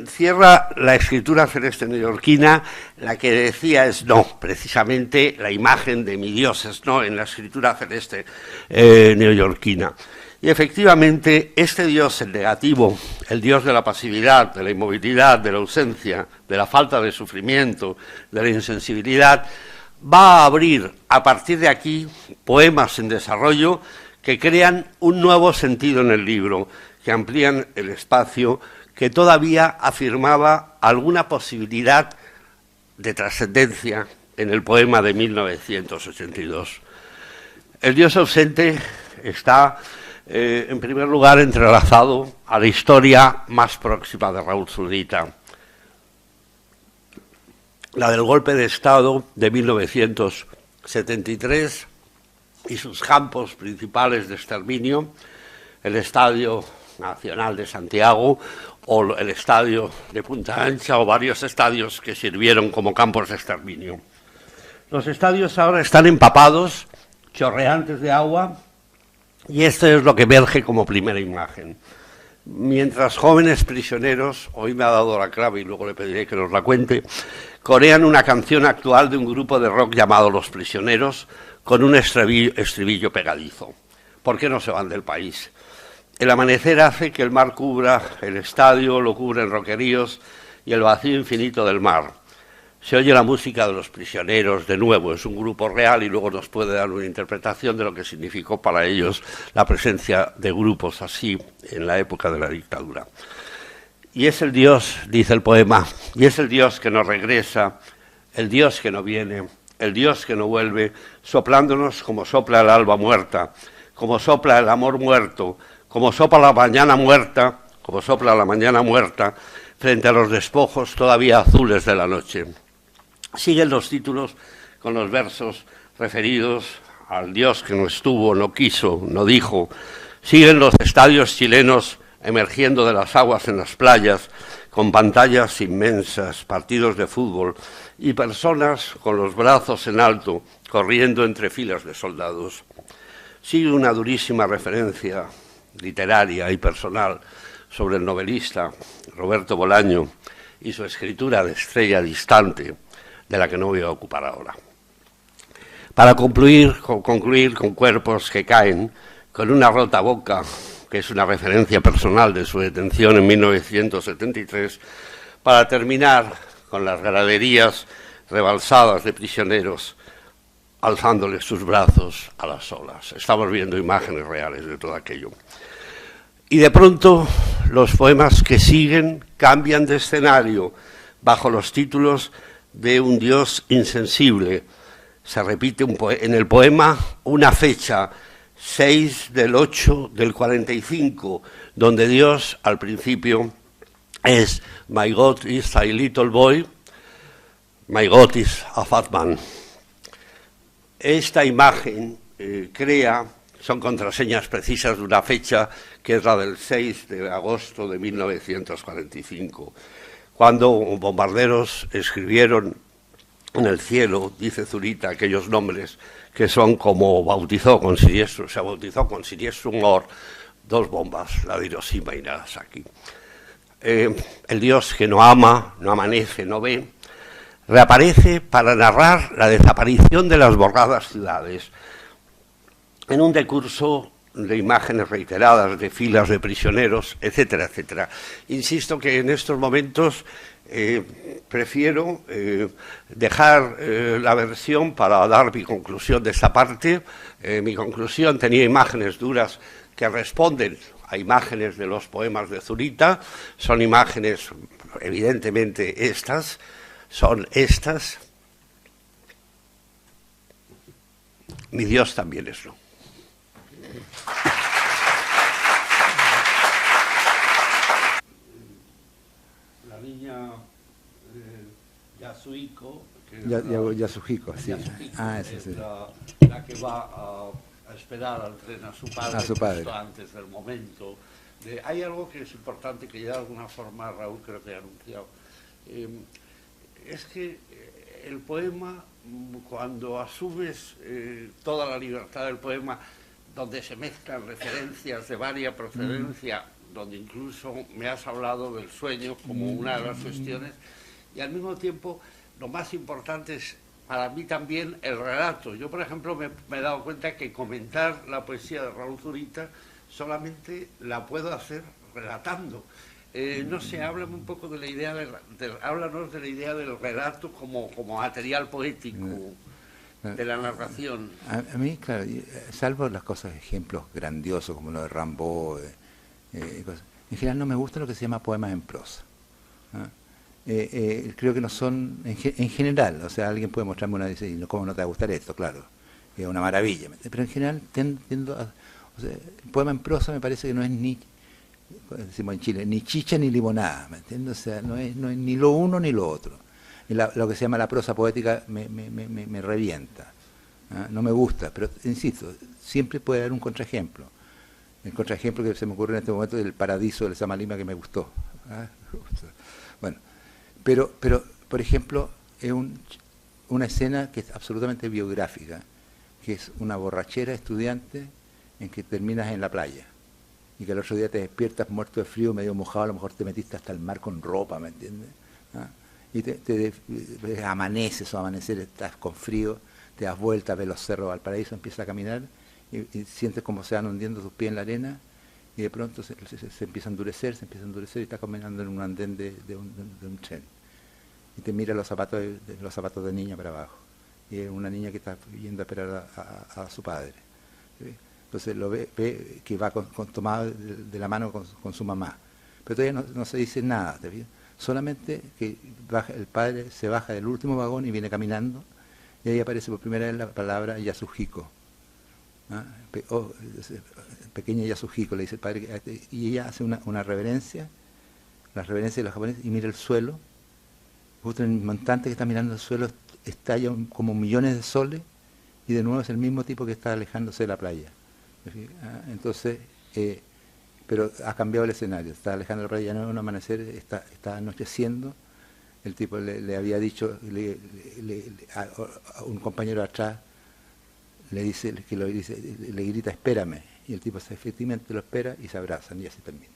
Speaker 1: Cierra la escritura celeste neoyorquina, la que decía es no, precisamente la imagen de mi Dios es no en la escritura celeste neoyorquina. Y efectivamente este Dios, el negativo, el Dios de la pasividad, de la inmovilidad, de la ausencia, de la falta de sufrimiento, de la insensibilidad, va a abrir a partir de aquí poemas en desarrollo que crean un nuevo sentido en el libro, que amplían el espacio, que todavía afirmaba alguna posibilidad de trascendencia en el poema de 1982. El Dios ausente está, en primer lugar, entrelazado a la historia más próxima de Raúl Zurita, la del golpe de Estado de 1973 y sus campos principales de exterminio, el Estadio Nacional de Santiago o el estadio de Punta Ancha o varios estadios que sirvieron como campos de exterminio. Los estadios ahora están empapados, chorreantes de agua, y esto es lo que emerge como primera imagen. Mientras jóvenes prisioneros, hoy me ha dado la clave y luego le pediré que nos la cuente, corean una canción actual de un grupo de rock llamado Los Prisioneros con un estribillo pegadizo. ¿Por qué no se van del país? El amanecer hace que el mar cubra el estadio, lo cubren roqueríos y el vacío infinito del mar. Se oye la música de Los Prisioneros, de nuevo, es un grupo real y luego nos puede dar una interpretación de lo que significó para ellos la presencia de grupos así en la época de la dictadura. Y es el Dios, dice el poema, y es el Dios que nos regresa, el Dios que no viene, el Dios que no vuelve, soplándonos como sopla el alba muerta, como sopla el amor muerto, como sopla la mañana muerta, como sopla la mañana muerta, frente a los despojos todavía azules de la noche. Siguen los títulos con los versos referidos al Dios que no estuvo, no quiso, no dijo. Siguen los estadios chilenos emergiendo de las aguas en las playas, con pantallas inmensas, partidos de fútbol y personas con los brazos en alto, corriendo entre filas de soldados. Sigue una durísima referencia literaria y personal sobre el novelista Roberto Bolaño y su escritura de Estrella distante, de la que no voy a ocupar ahora. Para concluir con Cuerpos que caen, con una rota boca, que es una referencia personal de su detención en 1973, para terminar con las graderías rebalsadas de prisioneros alzándoles sus brazos a las olas. Estamos viendo imágenes reales de todo aquello. Y de pronto los poemas que siguen cambian de escenario bajo los títulos de un Dios insensible. Se repite en el poema una fecha, 6/8/45, donde Dios al principio es My God is a little boy, my God is a fat man. Esta imagen son contraseñas precisas de una fecha que es la del 6 de agosto de 1945, cuando bombarderos escribieron en el cielo, dice Zurita, aquellos nombres que son como se bautizó con siniestro humor 2 bombas, la de Hiroshima y Nagasaki. El Dios que no ama, no amanece, no ve, reaparece para narrar la desaparición de las borradas ciudades en un decurso de imágenes reiteradas, de filas de prisioneros, etcétera, etcétera. Insisto que en estos momentos prefiero dejar la versión para dar mi conclusión de esta parte. Mi conclusión tenía imágenes duras que responden a imágenes de los poemas de Zurita. Son imágenes, evidentemente, estas. Mi Dios también es no. La niña Yasuhiko,
Speaker 2: Yasuhiko, sí.
Speaker 1: La que va a esperar al tren a su padre, justo antes del momento. Hay algo que es importante, que ya de alguna forma Raúl creo que ha anunciado. Es que el poema, cuando asumes toda la libertad del poema, donde se mezclan referencias de varia procedencia, donde incluso me has hablado del sueño como una de las cuestiones, y al mismo tiempo lo más importante es para mí también el relato. Yo, por ejemplo, me he dado cuenta que comentar la poesía de Raúl Zurita solamente la puedo hacer relatando. No sé, háblame un poco de la idea háblanos de la idea del relato como material poético de la narración.
Speaker 2: A mí, claro, salvo las cosas, ejemplos grandiosos como lo de Rimbaud, en general no me gusta lo que se llama poemas en prosa. Creo que no son, en general, o sea, alguien puede mostrarme una y dice, ¿cómo no te va a gustar esto? Claro, es una maravilla, pero en general tiendo a, o sea, el poema en prosa me parece que no es ni, decimos en Chile, ni chicha ni limonada, ¿me entiendes? O sea, no es ni lo uno ni lo otro. Lo que se llama la prosa poética me revienta, no me gusta, pero insisto, siempre puede haber un contraejemplo. El contraejemplo que se me ocurre en este momento es el Paradiso del Samalima, que me gustó. Bueno, pero por ejemplo, es una escena que es absolutamente biográfica, que es una borrachera estudiante en que terminas en la playa y que al otro día te despiertas muerto de frío, medio mojado, a lo mejor te metiste hasta el mar con ropa, ¿me entiendes? Y amaneces o amanecer, estás con frío, te das vuelta, ves los cerros de Valparaíso, empiezas a caminar y sientes como se van hundiendo tus pies en la arena y de pronto se empieza a endurecer y estás caminando en un andén de un tren. Y te mira los zapatos de niña para abajo. Y es una niña que está yendo a esperar a su padre. ¿Sí? Entonces lo ve que va tomado de la mano con su mamá. Pero todavía no se dice nada, ¿te fijas? Solamente que el padre se baja del último vagón y viene caminando, y ahí aparece por primera vez la palabra Yasuhiko. Pequeña Yasuhiko, le dice el padre, y ella hace una reverencia, la reverencia de los japoneses, y mira el suelo, justo en el montante que está mirando el suelo, estalla como millones de soles, y de nuevo es el mismo tipo que está alejándose de la playa. Entonces, pero ha cambiado el escenario, está alejando de la playa, ya no es un amanecer, está anocheciendo. El tipo le había dicho, a un compañero atrás, le dice, le grita, espérame, y el tipo efectivamente lo espera y se abrazan y así termina.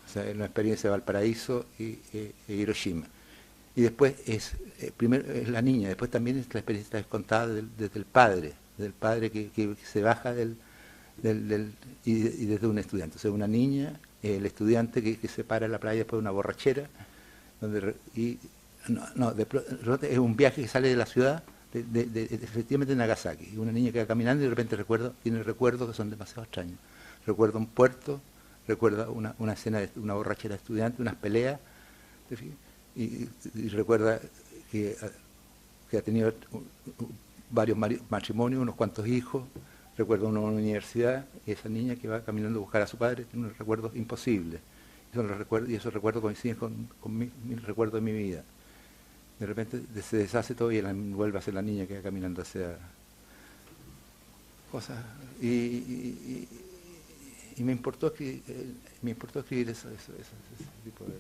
Speaker 2: O sea, es una experiencia de Valparaíso e Hiroshima. Y después primero es la niña, después también es la experiencia contada desde el padre que se baja y desde un estudiante. O sea, una niña, el estudiante que se para en la playa después de una borrachera, es un viaje que sale de la ciudad, efectivamente de Nagasaki, y una niña que va caminando y de repente tiene recuerdos que son demasiado extraños. Recuerda un puerto, recuerda una escena de una borrachera de estudiante, unas peleas, y recuerda que ha tenido varios matrimonios, unos cuantos hijos, recuerda una universidad, y esa niña que va caminando a buscar a su padre tiene unos recuerdos imposibles. Y esos recuerdos coinciden con mi recuerdo de mi vida. De repente se deshace todo y vuelve a ser la niña que va caminando hacia cosas. Y me importó escribir ese tipo de...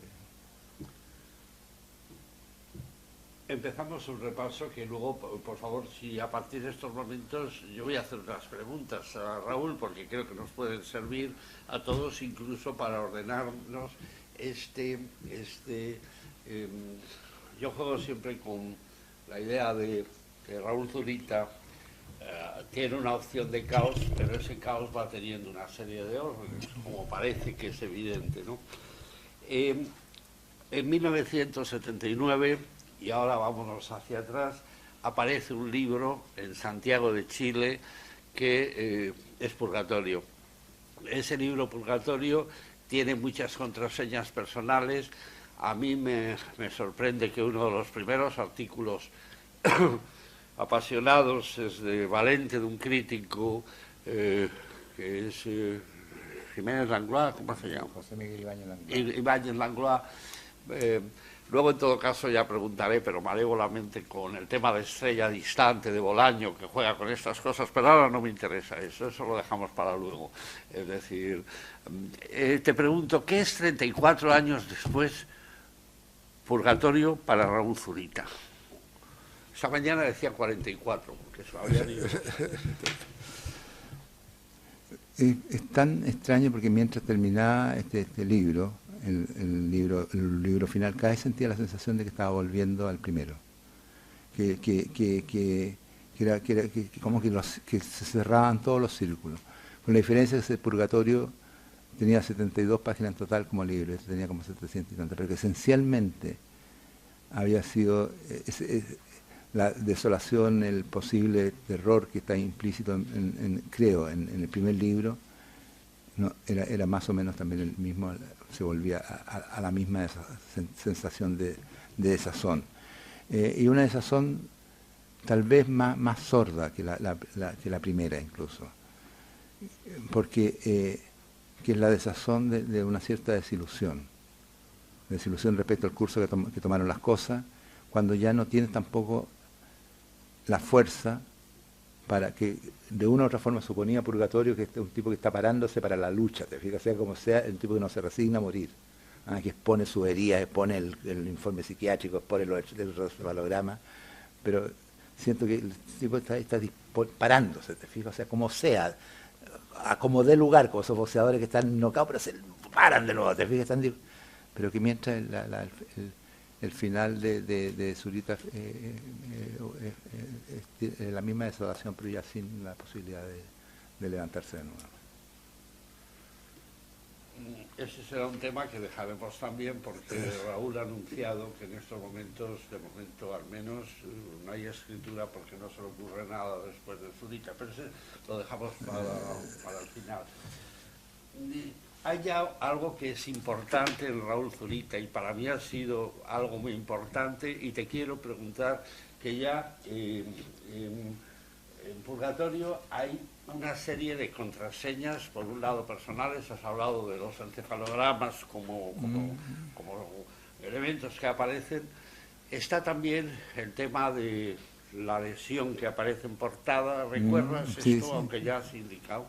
Speaker 1: Empezamos un repaso que luego, por favor, si a partir de estos momentos yo voy a hacer unas preguntas a Raúl, porque creo que nos pueden servir a todos, incluso para ordenarnos yo juego siempre con la idea de que Raúl Zurita tiene una opción de caos, pero ese caos va teniendo una serie de órdenes, como parece que es evidente, ¿no? En 1979, y ahora vámonos hacia atrás, aparece un libro en Santiago de Chile que es Purgatorio. Ese libro, Purgatorio, tiene muchas contraseñas personales. A mí me sorprende que uno de los primeros artículos apasionados es de Valente, de un crítico que es Jiménez Langlois, ¿cómo se llama?
Speaker 2: José Miguel Ibáñez Langlois.
Speaker 1: Ibáñez Langlois. Luego, en todo caso, ya preguntaré, pero malévolamente, con el tema de Estrella Distante, de Bolaño, que juega con estas cosas, pero ahora no me interesa eso lo dejamos para luego. Es decir, te pregunto, ¿qué es 34 años después Purgatorio para Raúl Zurita? Esta mañana decía 44, porque se había ido.
Speaker 2: Es tan extraño porque mientras terminaba este libro, el libro final, cada vez sentía la sensación de que estaba volviendo al primero, que se cerraban todos los círculos, con la diferencia de que ese Purgatorio tenía 72 páginas en total como libro, este tenía como 700 y tantas, pero que esencialmente había sido la desolación, el posible terror que está implícito creo, en el primer libro, no, era más o menos también el mismo, se volvía a la misma sensación de desazón. Y una desazón tal vez más sorda que la primera incluso, porque que es la desazón de una cierta desilusión respecto al curso que tomaron las cosas, cuando ya no tienes tampoco la fuerza para que de una u otra forma suponía Purgatorio que es un tipo que está parándose para la lucha, te fijas, sea como sea, el tipo que no se resigna a morir, que expone su herida, expone el informe psiquiátrico, expone el encefalograma, pero siento que el tipo está parándose, te fijas, o sea, como sea, a como dé lugar, como esos boxeadores que están nocados, pero se paran de nuevo, te fijas, pero que mientras el final de Zurita la misma desolación, pero ya sin la posibilidad de levantarse de nuevo.
Speaker 1: Ese será un tema que dejaremos también, porque Raúl ha anunciado que en estos momentos, de momento al menos, no hay escritura porque no se le ocurre nada después de Zurita, pero ese lo dejamos para el final. Hay ya algo que es importante en Raúl Zurita, y para mí ha sido algo muy importante, y te quiero preguntar que ya En Purgatorio hay una serie de contraseñas, por un lado personales, has hablado de los encefalogramas como elementos que aparecen. Está también el tema de la lesión que aparece en portada, ¿recuerdas
Speaker 2: sí,
Speaker 1: esto,
Speaker 2: sí.
Speaker 1: aunque ya has indicado?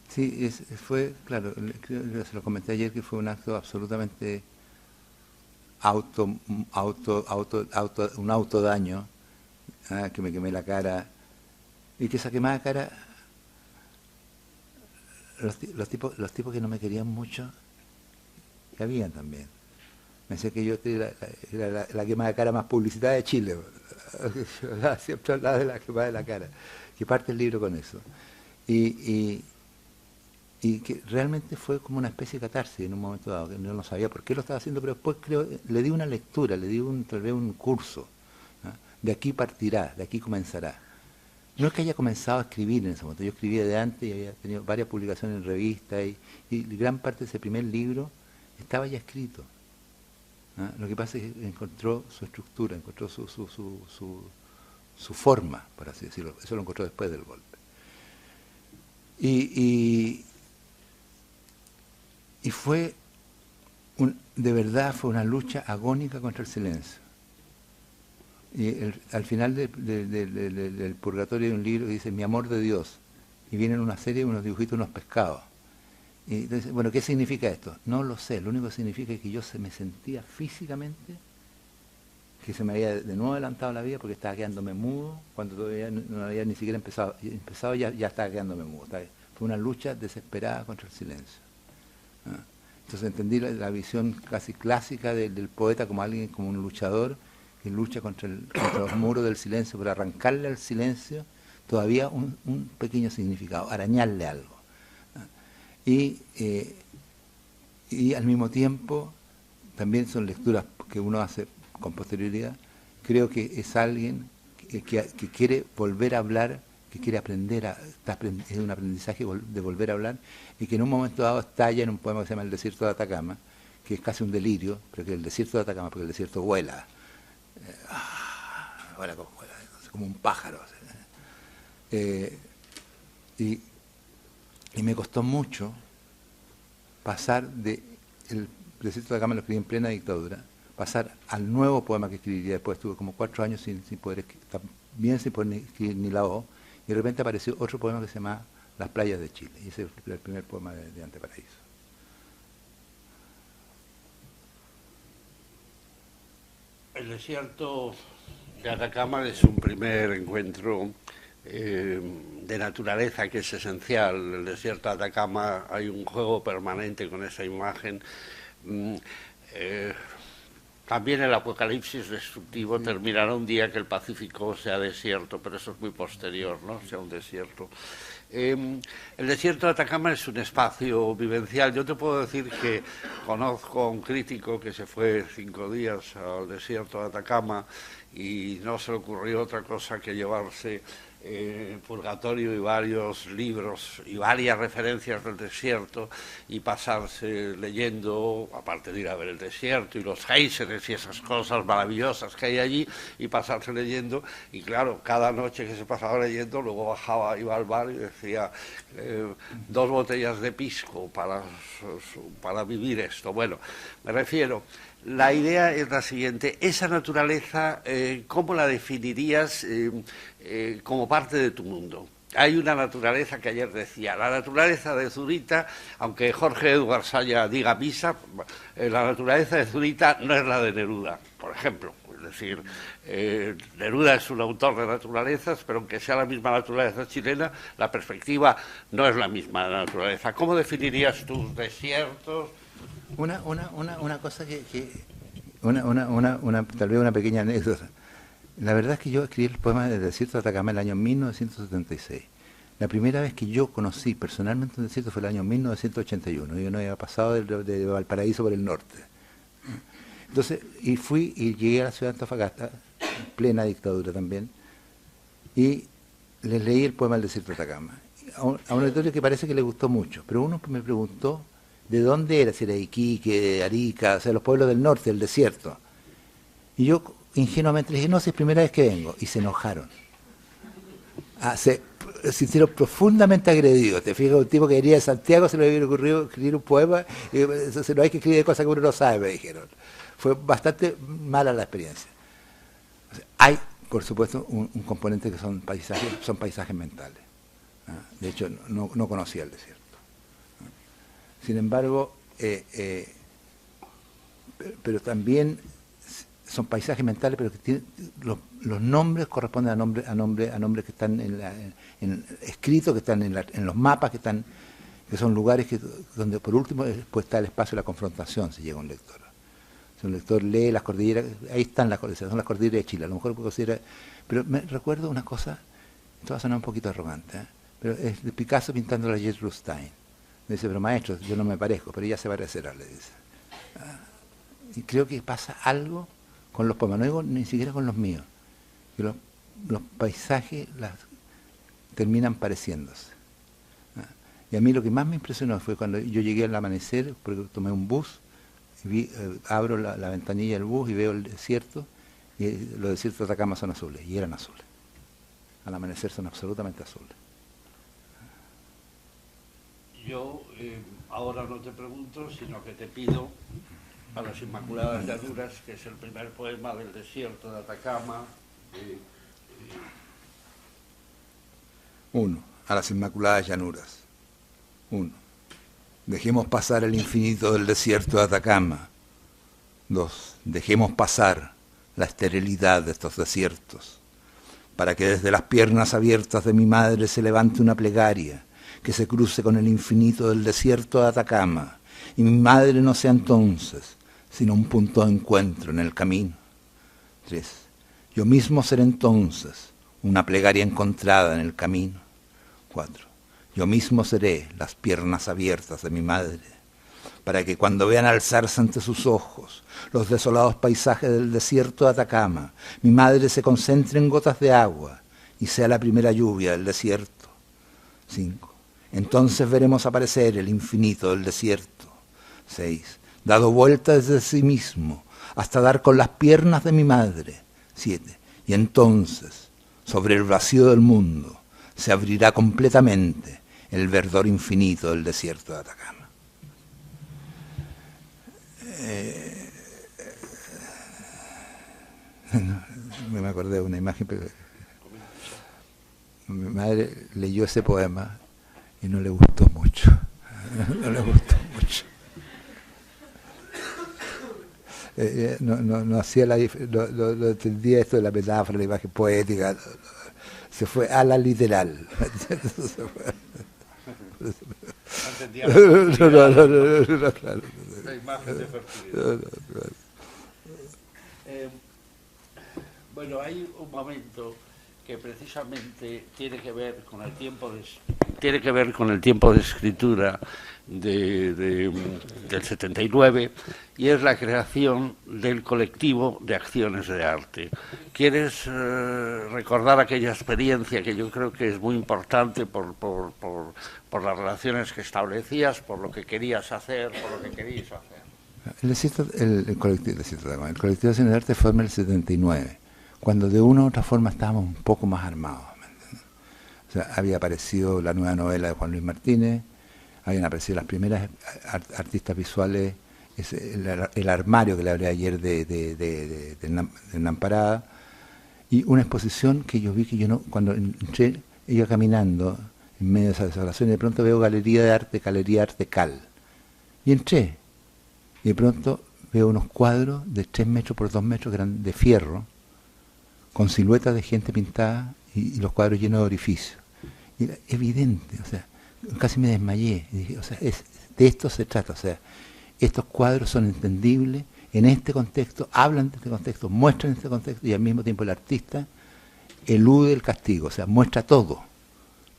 Speaker 2: Sí, fue, claro, se lo comenté ayer que fue un acto absolutamente un autodaño, que me quemé la cara, y que esa quemada cara, los tipos que no me querían mucho, que habían también. Me decía que yo era la quemada de cara más publicitada de Chile. Siempre hablaba de la quemada de la cara, que parte el libro con eso. Y que realmente fue como una especie de catarsis en un momento dado, que yo no sabía por qué lo estaba haciendo, pero después le di una lectura, le di tal vez un curso. De aquí partirá, de aquí comenzará. No es que haya comenzado a escribir en ese momento, yo escribía de antes y había tenido varias publicaciones en revistas y gran parte de ese primer libro estaba ya escrito. Lo que pasa es que encontró su estructura, encontró su forma, por así decirlo. Eso lo encontró después del golpe. Y fue, de verdad, fue una lucha agónica contra el silencio. Y al final del Purgatorio hay un libro que dice Mi amor de Dios, y vienen una serie de unos dibujitos, unos pescados. Y entonces, bueno, ¿qué significa esto? No lo sé, lo único que significa es que yo me sentía físicamente que se me había de nuevo adelantado la vida porque estaba quedándome mudo, cuando todavía no había ni siquiera empezado ya estaba quedándome mudo. Fue una lucha desesperada contra el silencio. Entonces entendí la visión casi clásica del poeta como alguien, como un luchador que lucha contra los muros del silencio, para arrancarle al silencio todavía un pequeño significado, arañarle algo. Y al mismo tiempo, también son lecturas que uno hace con posterioridad, creo que es alguien que quiere volver a hablar, que quiere aprender, es un aprendizaje de volver a hablar, y que en un momento dado estalla en un poema que se llama El desierto de Atacama, que es casi un delirio, pero que el desierto de Atacama, porque el desierto vuela, vuela como un pájaro. Y me costó mucho pasar el desierto de Atacama, lo escribí en plena dictadura, pasar al nuevo poema que escribiría después. Estuve como 4 años sin poder escribir ni la O, y de repente apareció otro poema que se llama Las playas de Chile, y ese es el primer poema de Anteparaíso.
Speaker 1: El desierto de Atacama es un primer encuentro de naturaleza que es esencial. En el desierto de Atacama hay un juego permanente con esa imagen. También el apocalipsis destructivo terminará un día que el Pacífico sea desierto, pero eso es muy posterior, ¿no? Sea un desierto. El desierto de Atacama es un espacio vivencial. Yo te puedo decir que conozco a un crítico que se fue 5 días al desierto de Atacama y no se le ocurrió otra cosa que llevarse Purgatorio y varios libros y varias referencias del desierto y pasarse leyendo, aparte de ir a ver el desierto y los géiseres y esas cosas maravillosas que hay allí, y pasarse leyendo, y claro, cada noche que se pasaba leyendo, luego bajaba, iba al bar y decía 2 botellas de pisco para vivir esto. Bueno, me refiero, la idea es la siguiente: esa naturaleza, ¿cómo la definirías como parte de tu mundo? Hay una naturaleza que ayer decía, la naturaleza de Zurita, aunque Jorge Edward Saya diga misa, la naturaleza de Zurita no es la de Neruda, por ejemplo. Es decir, Neruda es un autor de naturalezas, pero aunque sea la misma naturaleza chilena, la perspectiva no es la misma de la naturaleza. ¿Cómo definirías tus desiertos?
Speaker 2: Una cosa tal vez una pequeña anécdota. La verdad es que yo escribí el poema del desierto de Atacama en el año 1976. La primera vez que yo conocí personalmente un desierto fue el año 1981. Yo no había pasado de Valparaíso por el norte. Entonces, y fui y llegué a la ciudad de Antofagasta, en plena dictadura también, y les leí el poema del desierto de Atacama. A un auditorio que parece que le gustó mucho, pero uno me preguntó de dónde era, si era Iquique, Arica, o sea, los pueblos del norte, del desierto. Y yo ingenuamente le dije, no, si es primera vez que vengo, y se enojaron. se sintieron profundamente agredidos. Te fijas, un tipo que venía de Santiago se le había ocurrido escribir un poema, y no hay que escribir cosas que uno no sabe, me dijeron. Fue bastante mala la experiencia. O sea, hay, por supuesto, un componente que son paisajes mentales. De hecho, no conocía el desierto. Sin embargo, pero también son paisajes mentales, pero que tienen, los nombres corresponden a nombres que están escritos, que están en los mapas, que son lugares donde por último después está el espacio de la confrontación si llega un lector. Si un lector lee las cordilleras, ahí están las cordilleras, son las cordilleras de Chile, a lo mejor puedo considerar, pero me recuerdo una cosa, esto va a sonar un poquito arrogante, pero es de Picasso pintando a Gertrude Stein. Me dice, pero maestro, yo no me parezco, pero ella se parecerá, le dice. Y creo que pasa algo con los poemas, no digo ni siquiera con los míos, que los paisajes terminan pareciéndose. Y a mí lo que más me impresionó fue cuando yo llegué al amanecer, porque tomé un bus, y abro la ventanilla del bus y veo el desierto, y los desiertos de Atacama son azules, y eran azules. Al amanecer son absolutamente azules.
Speaker 1: Yo ahora no te pregunto, sino que te pido a las Inmaculadas Llanuras, que es el primer poema del desierto de Atacama.
Speaker 2: 1. A las Inmaculadas Llanuras. 1. Dejemos pasar el infinito del desierto de Atacama. 2. Dejemos pasar la esterilidad de estos desiertos, para que desde las piernas abiertas de mi madre se levante una plegaria que se cruce con el infinito del desierto de Atacama, y mi madre no sea entonces sino un punto de encuentro en el camino. 3. Yo mismo seré entonces una plegaria encontrada en el camino. 4. Yo mismo seré las piernas abiertas de mi madre, para que cuando vean alzarse ante sus ojos los desolados paisajes del desierto de Atacama, mi madre se concentre en gotas de agua y sea la primera lluvia del desierto. 5. Entonces veremos aparecer el infinito del desierto. 6. Dado vuelta desde sí mismo hasta dar con las piernas de mi madre. 7. Y entonces, sobre el vacío del mundo, se abrirá completamente el verdor infinito del desierto de Atacama. Me acordé de una imagen, pero mi madre leyó ese poema y no le gustó mucho. No le gustó mucho. No hacía no entendía esto de la metáfora, la imagen poética. Se fue a la literal. No, claro.
Speaker 1: La imagen de fertilidad. Bueno, hay un momento que precisamente tiene que ver con el tiempo de escritura del 79, y es la creación del colectivo de acciones de arte. ¿Quieres recordar aquella experiencia que yo creo que es muy importante por las relaciones que establecías, por lo que querías hacer, por lo que queríais hacer?
Speaker 2: El colectivo de acciones de arte fue en el 79, cuando de una u otra forma estábamos un poco más armados. O sea, había aparecido la nueva novela de Juan Luis Martínez, habían aparecido las primeras artistas visuales, el armario que le hablé ayer de Namparada, y una exposición que yo vi que yo no, cuando entré, iba caminando en medio de esa desolación, y de pronto veo Galería de Arte Cal. Y entré, y de pronto veo unos cuadros de 3 metros por 2 metros que eran de fierro, con siluetas de gente pintada y los cuadros llenos de orificios. Y era evidente, o sea, casi me desmayé. Y dije, o sea, de esto se trata, o sea, estos cuadros son entendibles en este contexto, hablan de este contexto, muestran este contexto, y al mismo tiempo el artista elude el castigo, o sea, muestra todo.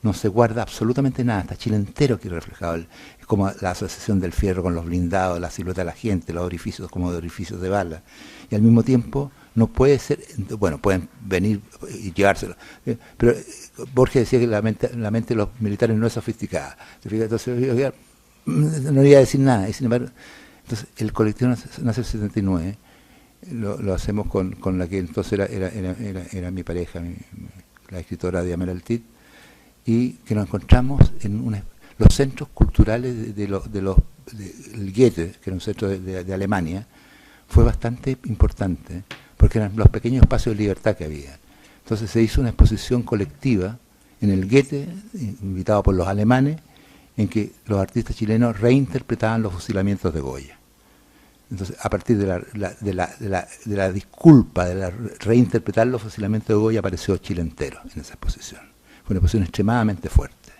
Speaker 2: No se guarda absolutamente nada, está Chile entero aquí reflejado. Es como la asociación del fierro con los blindados, la silueta de la gente, los orificios como de orificios de bala. Y al mismo tiempo no puede ser, bueno, pueden venir y llevárselo. Pero Borges decía que la mente de los militares no es sofisticada. Entonces, no iba a decir nada. Y sin embargo, entonces el colectivo nace en el 79, lo hacemos con la que entonces era mi pareja, la escritora Diamela Altit, y que nos encontramos en los centros culturales del Goethe, que era un centro de Alemania, fue bastante importante, porque eran los pequeños espacios de libertad que había. Entonces se hizo una exposición colectiva en el Goethe, invitado por los alemanes, en que los artistas chilenos reinterpretaban los fusilamientos de Goya. Entonces, a partir de la disculpa, de reinterpretar los fusilamientos de Goya, apareció Chile entero en esa exposición. Fue una exposición extremadamente fuerte.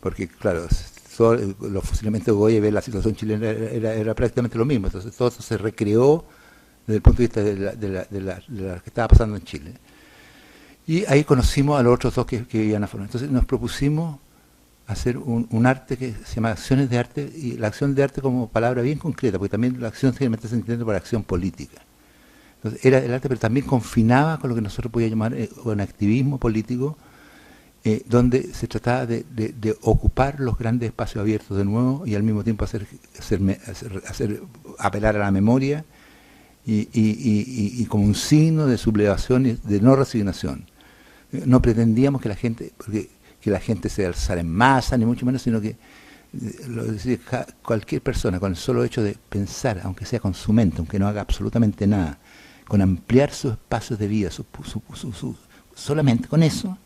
Speaker 2: Porque, claro, los fusilamientos de Goya y ver la situación chilena era prácticamente lo mismo. Entonces, todo eso se recreó desde el punto de vista de lo que estaba pasando en Chile. Y ahí conocimos a los otros dos que iban a formar. Entonces, nos propusimos hacer un arte que se llama acciones de arte, y la acción de arte como palabra bien concreta, porque también la acción generalmente se entiende por acción política. Entonces, era el arte, pero también confinaba con lo que nosotros podíamos llamar un activismo político, donde se trataba de ocupar los grandes espacios abiertos de nuevo y al mismo tiempo apelar a la memoria y como un signo de sublevación y de no resignación. No pretendíamos que la gente se alzara en masa, ni mucho menos, sino que cualquier persona, con el solo hecho de pensar, aunque sea con su mente, aunque no haga absolutamente nada, con ampliar sus espacios de vida, solamente con eso,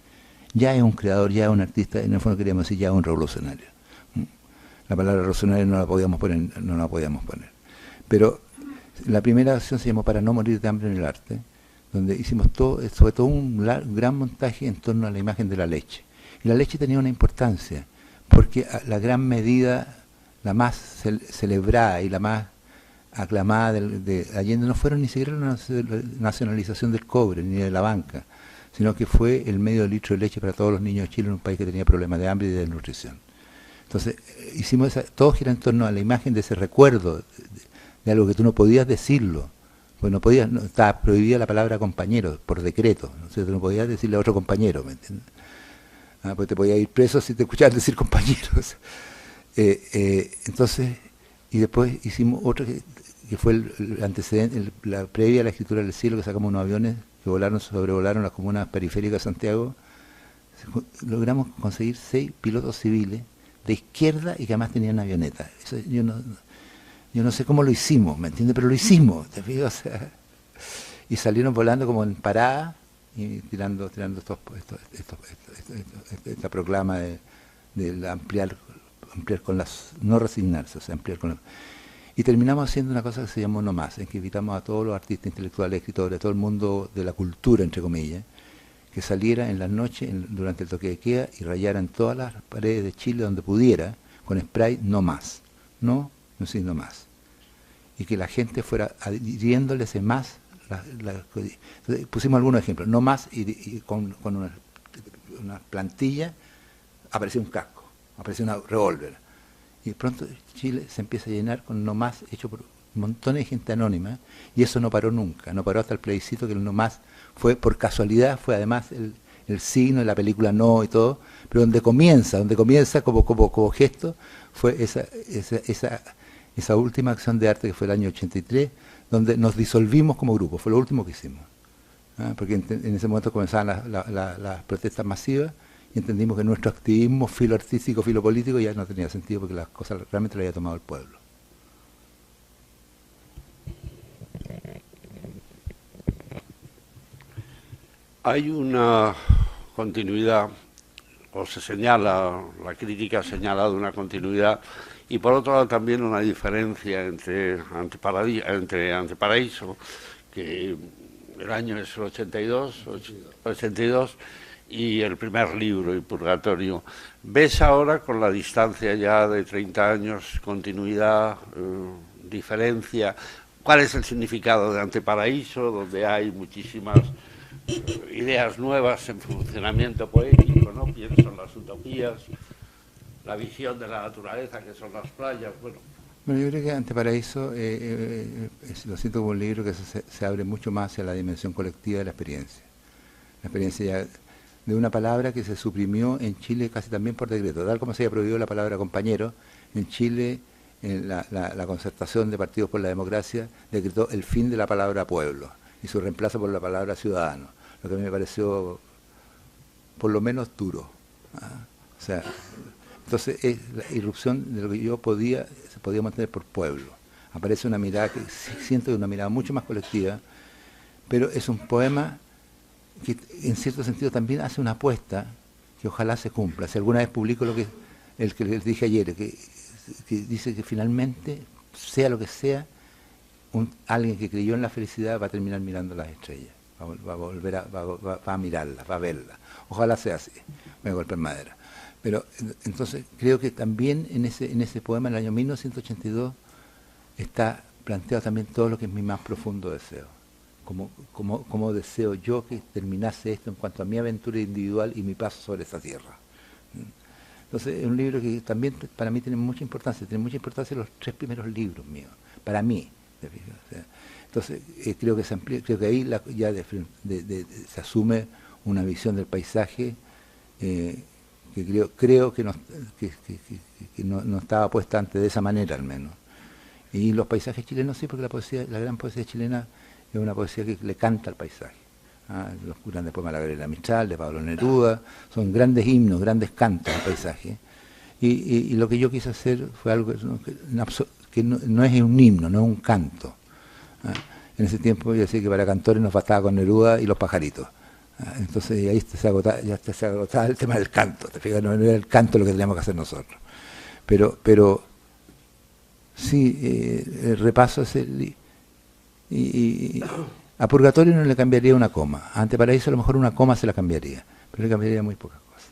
Speaker 2: ya es un creador, ya es un artista, en el fondo queríamos decir ya es un revolucionario. La palabra revolucionario no la podíamos poner. Pero la primera acción se llamó Para no morir de hambre en el arte, donde hicimos sobre todo un gran montaje en torno a la imagen de la leche. Y la leche tenía una importancia, porque la gran medida, la más celebrada y la más aclamada de Allende no fueron ni siquiera la nacionalización del cobre ni de la banca, sino que fue el medio litro de leche para todos los niños de Chile en un país que tenía problemas de hambre y de desnutrición. Entonces, todo gira en torno a la imagen de ese recuerdo de algo que tú no podías decirlo, pues estaba prohibida la palabra compañero por decreto, ¿no? O sea, tú no podías decirle a otro compañero, ¿me entiendes? Pues te podías ir preso si te escuchabas decir compañeros. Entonces, y después hicimos otro que fue el antecedente, la previa a la escritura del cielo, que sacamos unos aviones que sobrevolaron las comunas periféricas de Santiago. Logramos conseguir 6 pilotos civiles de izquierda y que además tenían avioneta. Eso yo no sé cómo lo hicimos, ¿me entiendes? Pero lo hicimos, ¿te fijas? O sea, y salieron volando como en parada y tirando esta proclama de ampliar con las, no resignarse, o sea, ampliar con las. Y terminamos haciendo una cosa que se llamó No Más, en que invitamos a todos los artistas intelectuales, escritores, todo el mundo de la cultura, entre comillas, que saliera en las noches, durante el toque de queda, y rayara en todas las paredes de Chile donde pudiera, con spray No Más. No más. Y que la gente fuera adhiriéndole ese más. Entonces, pusimos algunos ejemplos. No Más, y con una plantilla, apareció un casco, apareció un revólver. Y pronto Chile se empieza a llenar con No Más, hecho por montones de gente anónima, y eso no paró nunca, no paró hasta el plebiscito, que el No Más fue por casualidad, fue además el signo de la película No y todo, pero donde comienza como gesto, fue esa última acción de arte que fue el año 83, donde nos disolvimos como grupo, fue lo último que hicimos. Porque en ese momento comenzaban las protestas masivas, y entendimos que nuestro activismo filo artístico, filo político ya no tenía sentido, porque las cosas realmente las había tomado el pueblo.
Speaker 1: Hay una continuidad, o se señala, la crítica ha señalado una continuidad, y por otro lado también una diferencia entre Anteparaíso, que el año es el 82, y el primer libro, y Purgatorio. ¿Ves ahora, con la distancia ya de 30 años, continuidad, diferencia? ¿Cuál es el significado de Anteparaíso, donde hay muchísimas ideas nuevas en funcionamiento poético, ¿no? Pienso en las utopías, la visión de la naturaleza, que son las playas, bueno,
Speaker 2: yo creo que Anteparaíso lo siento como un libro que se abre mucho más hacia la dimensión colectiva de la experiencia. La experiencia ya de una palabra que se suprimió en Chile casi también por decreto. Tal como se había prohibido la palabra compañero, en Chile la concertación de Partidos por la Democracia decretó el fin de la palabra pueblo y su reemplazo por la palabra ciudadano, lo que a mí me pareció por lo menos duro. O sea, entonces es la irrupción de lo que yo se podía mantener por pueblo. Aparece una mirada que siento que es una mirada mucho más colectiva, pero es un poema que en cierto sentido también hace una apuesta que ojalá se cumpla. Si alguna vez publico el que les dije ayer, que dice que finalmente, sea lo que sea, alguien que creyó en la felicidad va a terminar mirando las estrellas, va a volver va a mirarlas, va a verlas. Ojalá sea así, voy a golpear madera. Pero entonces creo que también en ese poema, en el año 1982, está planteado también todo lo que es mi más profundo deseo. Como deseo yo que terminase esto en cuanto a mi aventura individual y mi paso sobre esa tierra. Entonces es un libro que también para mí tiene mucha importancia los 3 primeros libros míos, para mí. O sea, entonces creo que se amplía, creo que ahí ya se asume una visión del paisaje que creo que no estaba puesta antes de esa manera al menos. Y los paisajes chilenos sí, porque la gran poesía chilena es una poesía que le canta al paisaje. Los grandes poemas de la Gabriela Mistral, de Pablo Neruda, son grandes himnos, grandes cantos al paisaje. Y lo que yo quise hacer fue algo que no es un himno, no es un canto. En ese tiempo yo decía que para cantores nos bastaba con Neruda y los pajaritos. Entonces ahí se agotaba el tema del canto, ¿te fijas? No era el canto lo que teníamos que hacer nosotros. Pero sí, el repaso es a Purgatorio no le cambiaría una coma. A Anteparaíso a lo mejor una coma se la cambiaría, pero le cambiaría muy pocas cosas.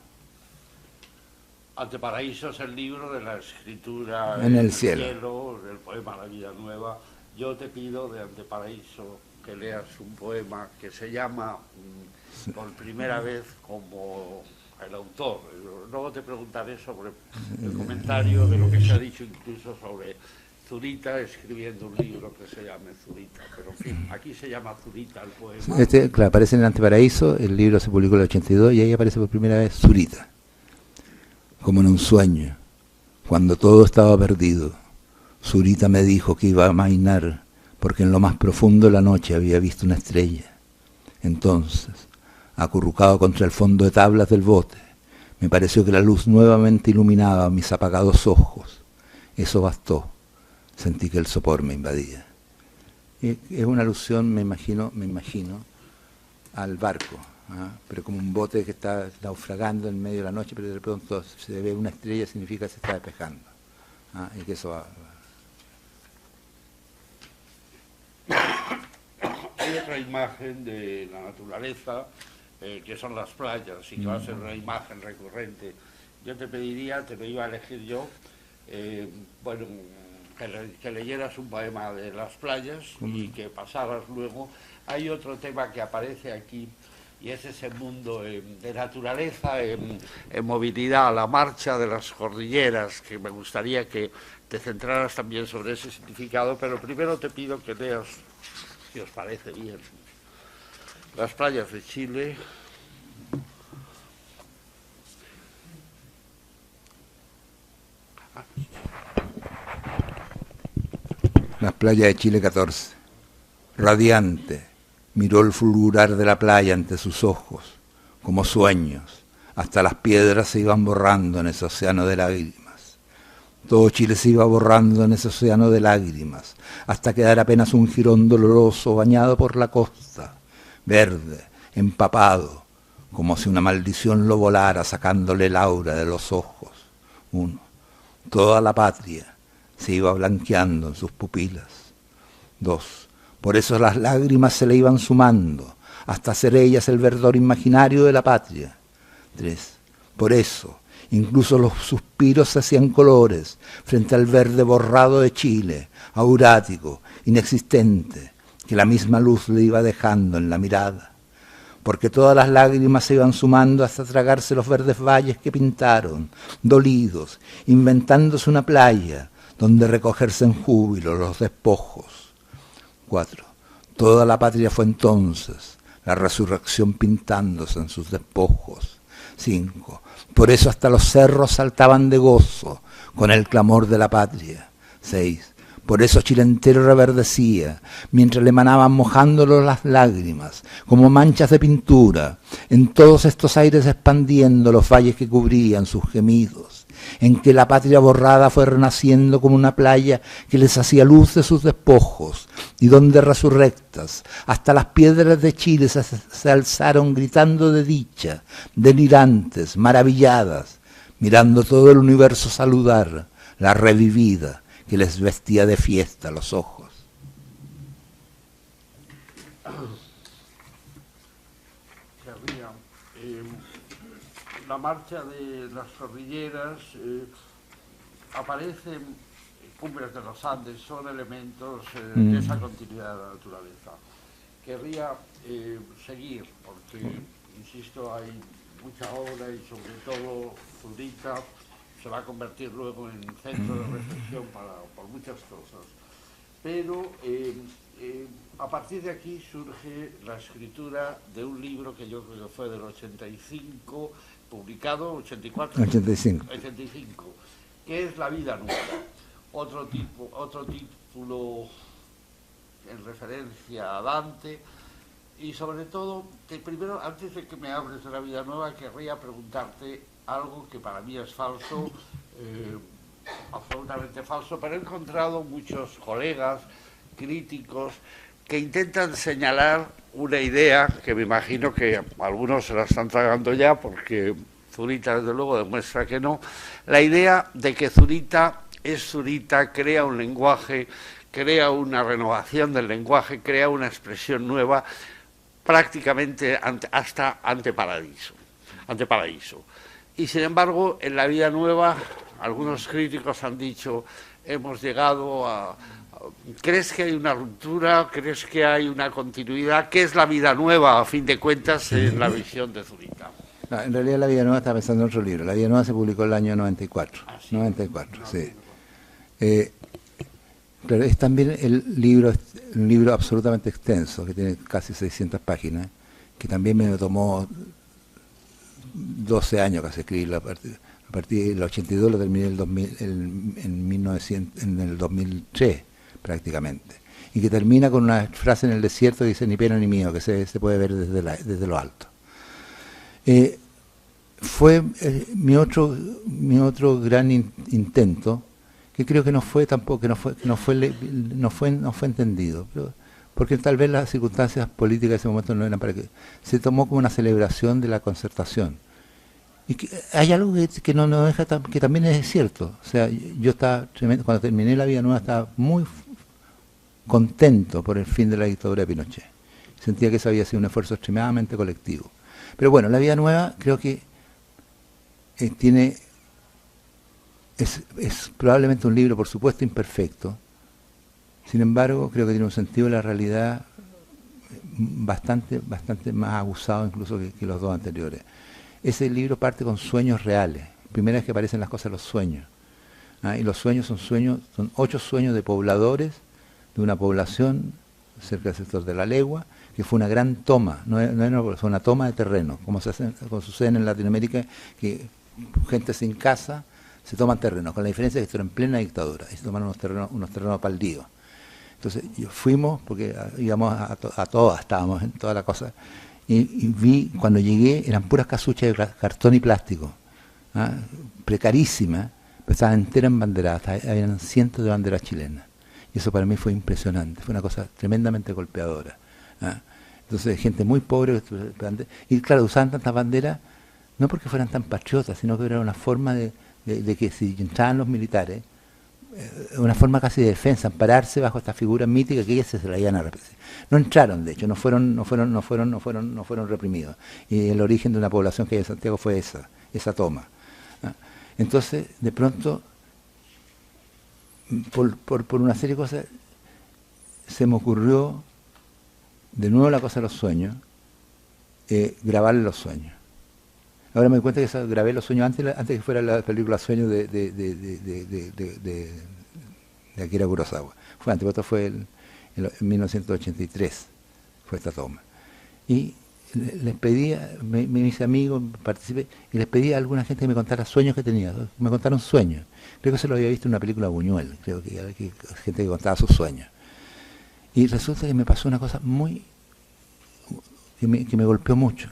Speaker 1: Anteparaíso es el libro de la escritura
Speaker 2: en el cielo,
Speaker 1: del poema La vida nueva. Yo te pido de Anteparaíso que leas un poema que se llama por primera vez como el autor. Luego te preguntaré sobre el comentario de lo que se ha dicho incluso sobre Zurita escribiendo un libro que se llame Zurita, pero en fin, aquí se llama Zurita el poema.
Speaker 2: Claro, aparece en el Anteparaíso, el libro se publicó en el 82 y ahí aparece por primera vez Zurita, como en un sueño, cuando todo estaba perdido. Zurita me dijo que iba a amainar, porque en lo más profundo de la noche había visto una estrella. Entonces, acurrucado contra el fondo de tablas del bote, me pareció que la luz nuevamente iluminaba mis apagados ojos. Eso bastó. Sentí que el sopor me invadía. Es una alusión, me imagino, al barco, pero como un bote que está naufragando en medio de la noche, pero de pronto se ve una estrella, significa que se está despejando. Y que eso va.
Speaker 1: Hay otra imagen de la naturaleza, que son las playas, y que va a ser una imagen recurrente. Yo te pediría, te lo iba a elegir yo, que leyeras un poema de las playas y que pasaras luego. Hay otro tema que aparece aquí y es ese mundo de naturaleza en movilidad, a la marcha de las cordilleras, que me gustaría que te centraras también sobre ese significado, pero primero te pido que leas, si os parece bien, Las playas de Chile.
Speaker 2: Las playas de Chile 14. Radiante, miró el fulgurar de la playa ante sus ojos, como sueños, hasta las piedras se iban borrando en ese océano de lágrimas. Todo Chile se iba borrando en ese océano de lágrimas, hasta quedar apenas un jirón doloroso bañado por la costa, verde, empapado, como si una maldición lo volara sacándole el aura de los ojos. 1. Toda la patria se iba blanqueando en sus pupilas. 2. Por eso las lágrimas se le iban sumando, hasta ser ellas el verdor imaginario de la patria. 3. Por eso, incluso los suspiros se hacían colores frente al verde borrado de Chile, aurático, inexistente, que la misma luz le iba dejando en la mirada. Porque todas las lágrimas se iban sumando hasta tragarse los verdes valles que pintaron, dolidos, inventándose una playa donde recogerse en júbilo los despojos. 4. Toda la patria fue entonces la resurrección pintándose en sus despojos. 5. Por eso hasta los cerros saltaban de gozo con el clamor de la patria. 6. Por eso Chile entero reverdecía, mientras le emanaban mojándolo las lágrimas, como manchas de pintura, en todos estos aires expandiendo los valles que cubrían sus gemidos, en que la patria borrada fue renaciendo como una playa que les hacía luz de sus despojos, y donde resurrectas, hasta las piedras de Chile se alzaron gritando de dicha, delirantes, maravilladas, mirando todo el universo saludar, la revivida, que les vestía de fiesta los ojos.
Speaker 1: La marcha de las cordilleras aparece en cumbres de los Andes, son elementos de esa continuidad de la naturaleza. Querría seguir, porque, insisto, hay mucha obra y sobre todo Zurita se va a convertir luego en centro de reflexión por muchas cosas. Pero a partir de aquí surge la escritura de un libro que yo creo que fue del 85, publicado 85, que es La vida nueva. Otro título en referencia a Dante. Y sobre todo, primero, antes de que me hables de La vida nueva, querría preguntarte algo que para mí es falso, absolutamente falso, pero he encontrado muchos colegas, críticos, que intentan señalar una idea que me imagino que algunos se la están tragando ya, porque Zurita desde luego demuestra que no, la idea de que Zurita es Zurita, crea un lenguaje, crea una renovación del lenguaje, crea una expresión nueva, prácticamente hasta ante Paraíso. Y sin embargo, en La vida nueva, algunos críticos han dicho, hemos llegado a... ¿Crees que hay una ruptura? ¿Crees que hay una continuidad? ¿Qué es La vida nueva, a fin de cuentas, en la visión de Zurita?
Speaker 2: No, en realidad La vida nueva estaba pensando en otro libro. La vida nueva se publicó en el año 94. Ah, sí. 94, sí. Pero es también un libro absolutamente extenso, que tiene casi 600 páginas, que también me tomó 12 años casi escribirlo. A partir del 82 lo terminé en el 2003 prácticamente. Y que termina con una frase en el desierto que dice ni pena ni mío, que se puede ver desde lo alto. Fue mi otro gran intento, que creo que no fue entendido, porque tal vez las circunstancias políticas de ese momento no eran para que se tomó como una celebración de la concertación. Y que hay algo que no deja, que también es cierto. O sea, yo estaba cuando terminé La vida nueva estaba muy contento por el fin de la dictadura de Pinochet. Sentía que eso había sido un esfuerzo extremadamente colectivo. Pero bueno, La vida nueva creo que es probablemente un libro, por supuesto, imperfecto. Sin embargo, creo que tiene un sentido de la realidad bastante más abusado incluso que los dos anteriores. Ese libro parte con sueños reales. Primera vez que aparecen las cosas, los sueños. Y los sueños son 8 sueños de pobladores de una población cerca del sector de La Legua, que fue una gran toma, fue una toma de terreno, como sucede en Latinoamérica, que gente sin casa se toman terrenos, con la diferencia de que esto era en plena dictadura, y se tomaron unos terrenos baldíos. Entonces fuimos, porque íbamos a todas, estábamos en toda la cosa, y vi, cuando llegué, eran puras casuchas de cartón y plástico, precarísimas, pero estaban enteras embanderadas, habían cientos de banderas chilenas. Y eso para mí fue impresionante, fue una cosa tremendamente golpeadora. Entonces, gente muy pobre, y claro, usaban tantas banderas, no porque fueran tan patriotas, sino que era una forma de que si entraban los militares, una forma casi de defensa, ampararse bajo esta figura mítica que ellas se la iban a repetir. No entraron, de hecho, no fueron reprimidos. Y el origen de una población que hay en Santiago fue esa toma. Entonces, de pronto, por una serie de cosas, se me ocurrió, de nuevo la cosa de los sueños, grabar los sueños. Ahora me doy cuenta que grabé los sueños antes que fuera la película Sueños de Akira Kurosawa. Fue antes, esto fue en 1983, fue esta toma. Y les pedía, me hice amigo, participé, y les pedía a alguna gente que me contara sueños que tenía. Me contaron sueños. Creo que se lo había visto en una película Buñuel, creo que había gente que contaba sus sueños. Y resulta que me pasó una cosa que me golpeó mucho.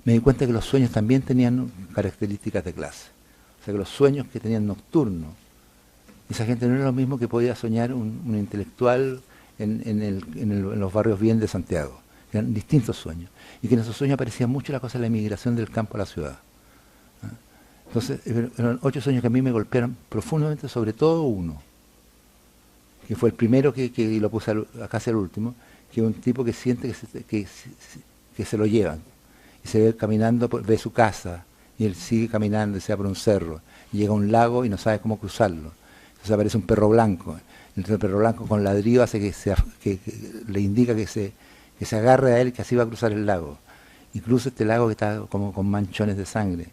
Speaker 2: Me di cuenta que los sueños también tenían características de clase. O sea, que los sueños que tenían nocturno, esa gente no era lo mismo que podía soñar un intelectual en los barrios bien de Santiago. Eran distintos sueños. Y que en esos sueños aparecía mucho la cosa de la emigración del campo a la ciudad. Entonces, eran 8 sueños que a mí me golpearon profundamente, sobre todo uno, que fue el primero que lo puse casi al último, que es un tipo que siente que se lo llevan. Y se ve caminando, ve su casa, y él sigue caminando, y se va por un cerro, y llega a un lago y no sabe cómo cruzarlo. Entonces aparece un perro blanco. Entonces el perro blanco con ladrillo hace que le indica que se agarre a él, que así va a cruzar el lago. Y cruza este lago que está como con manchones de sangre.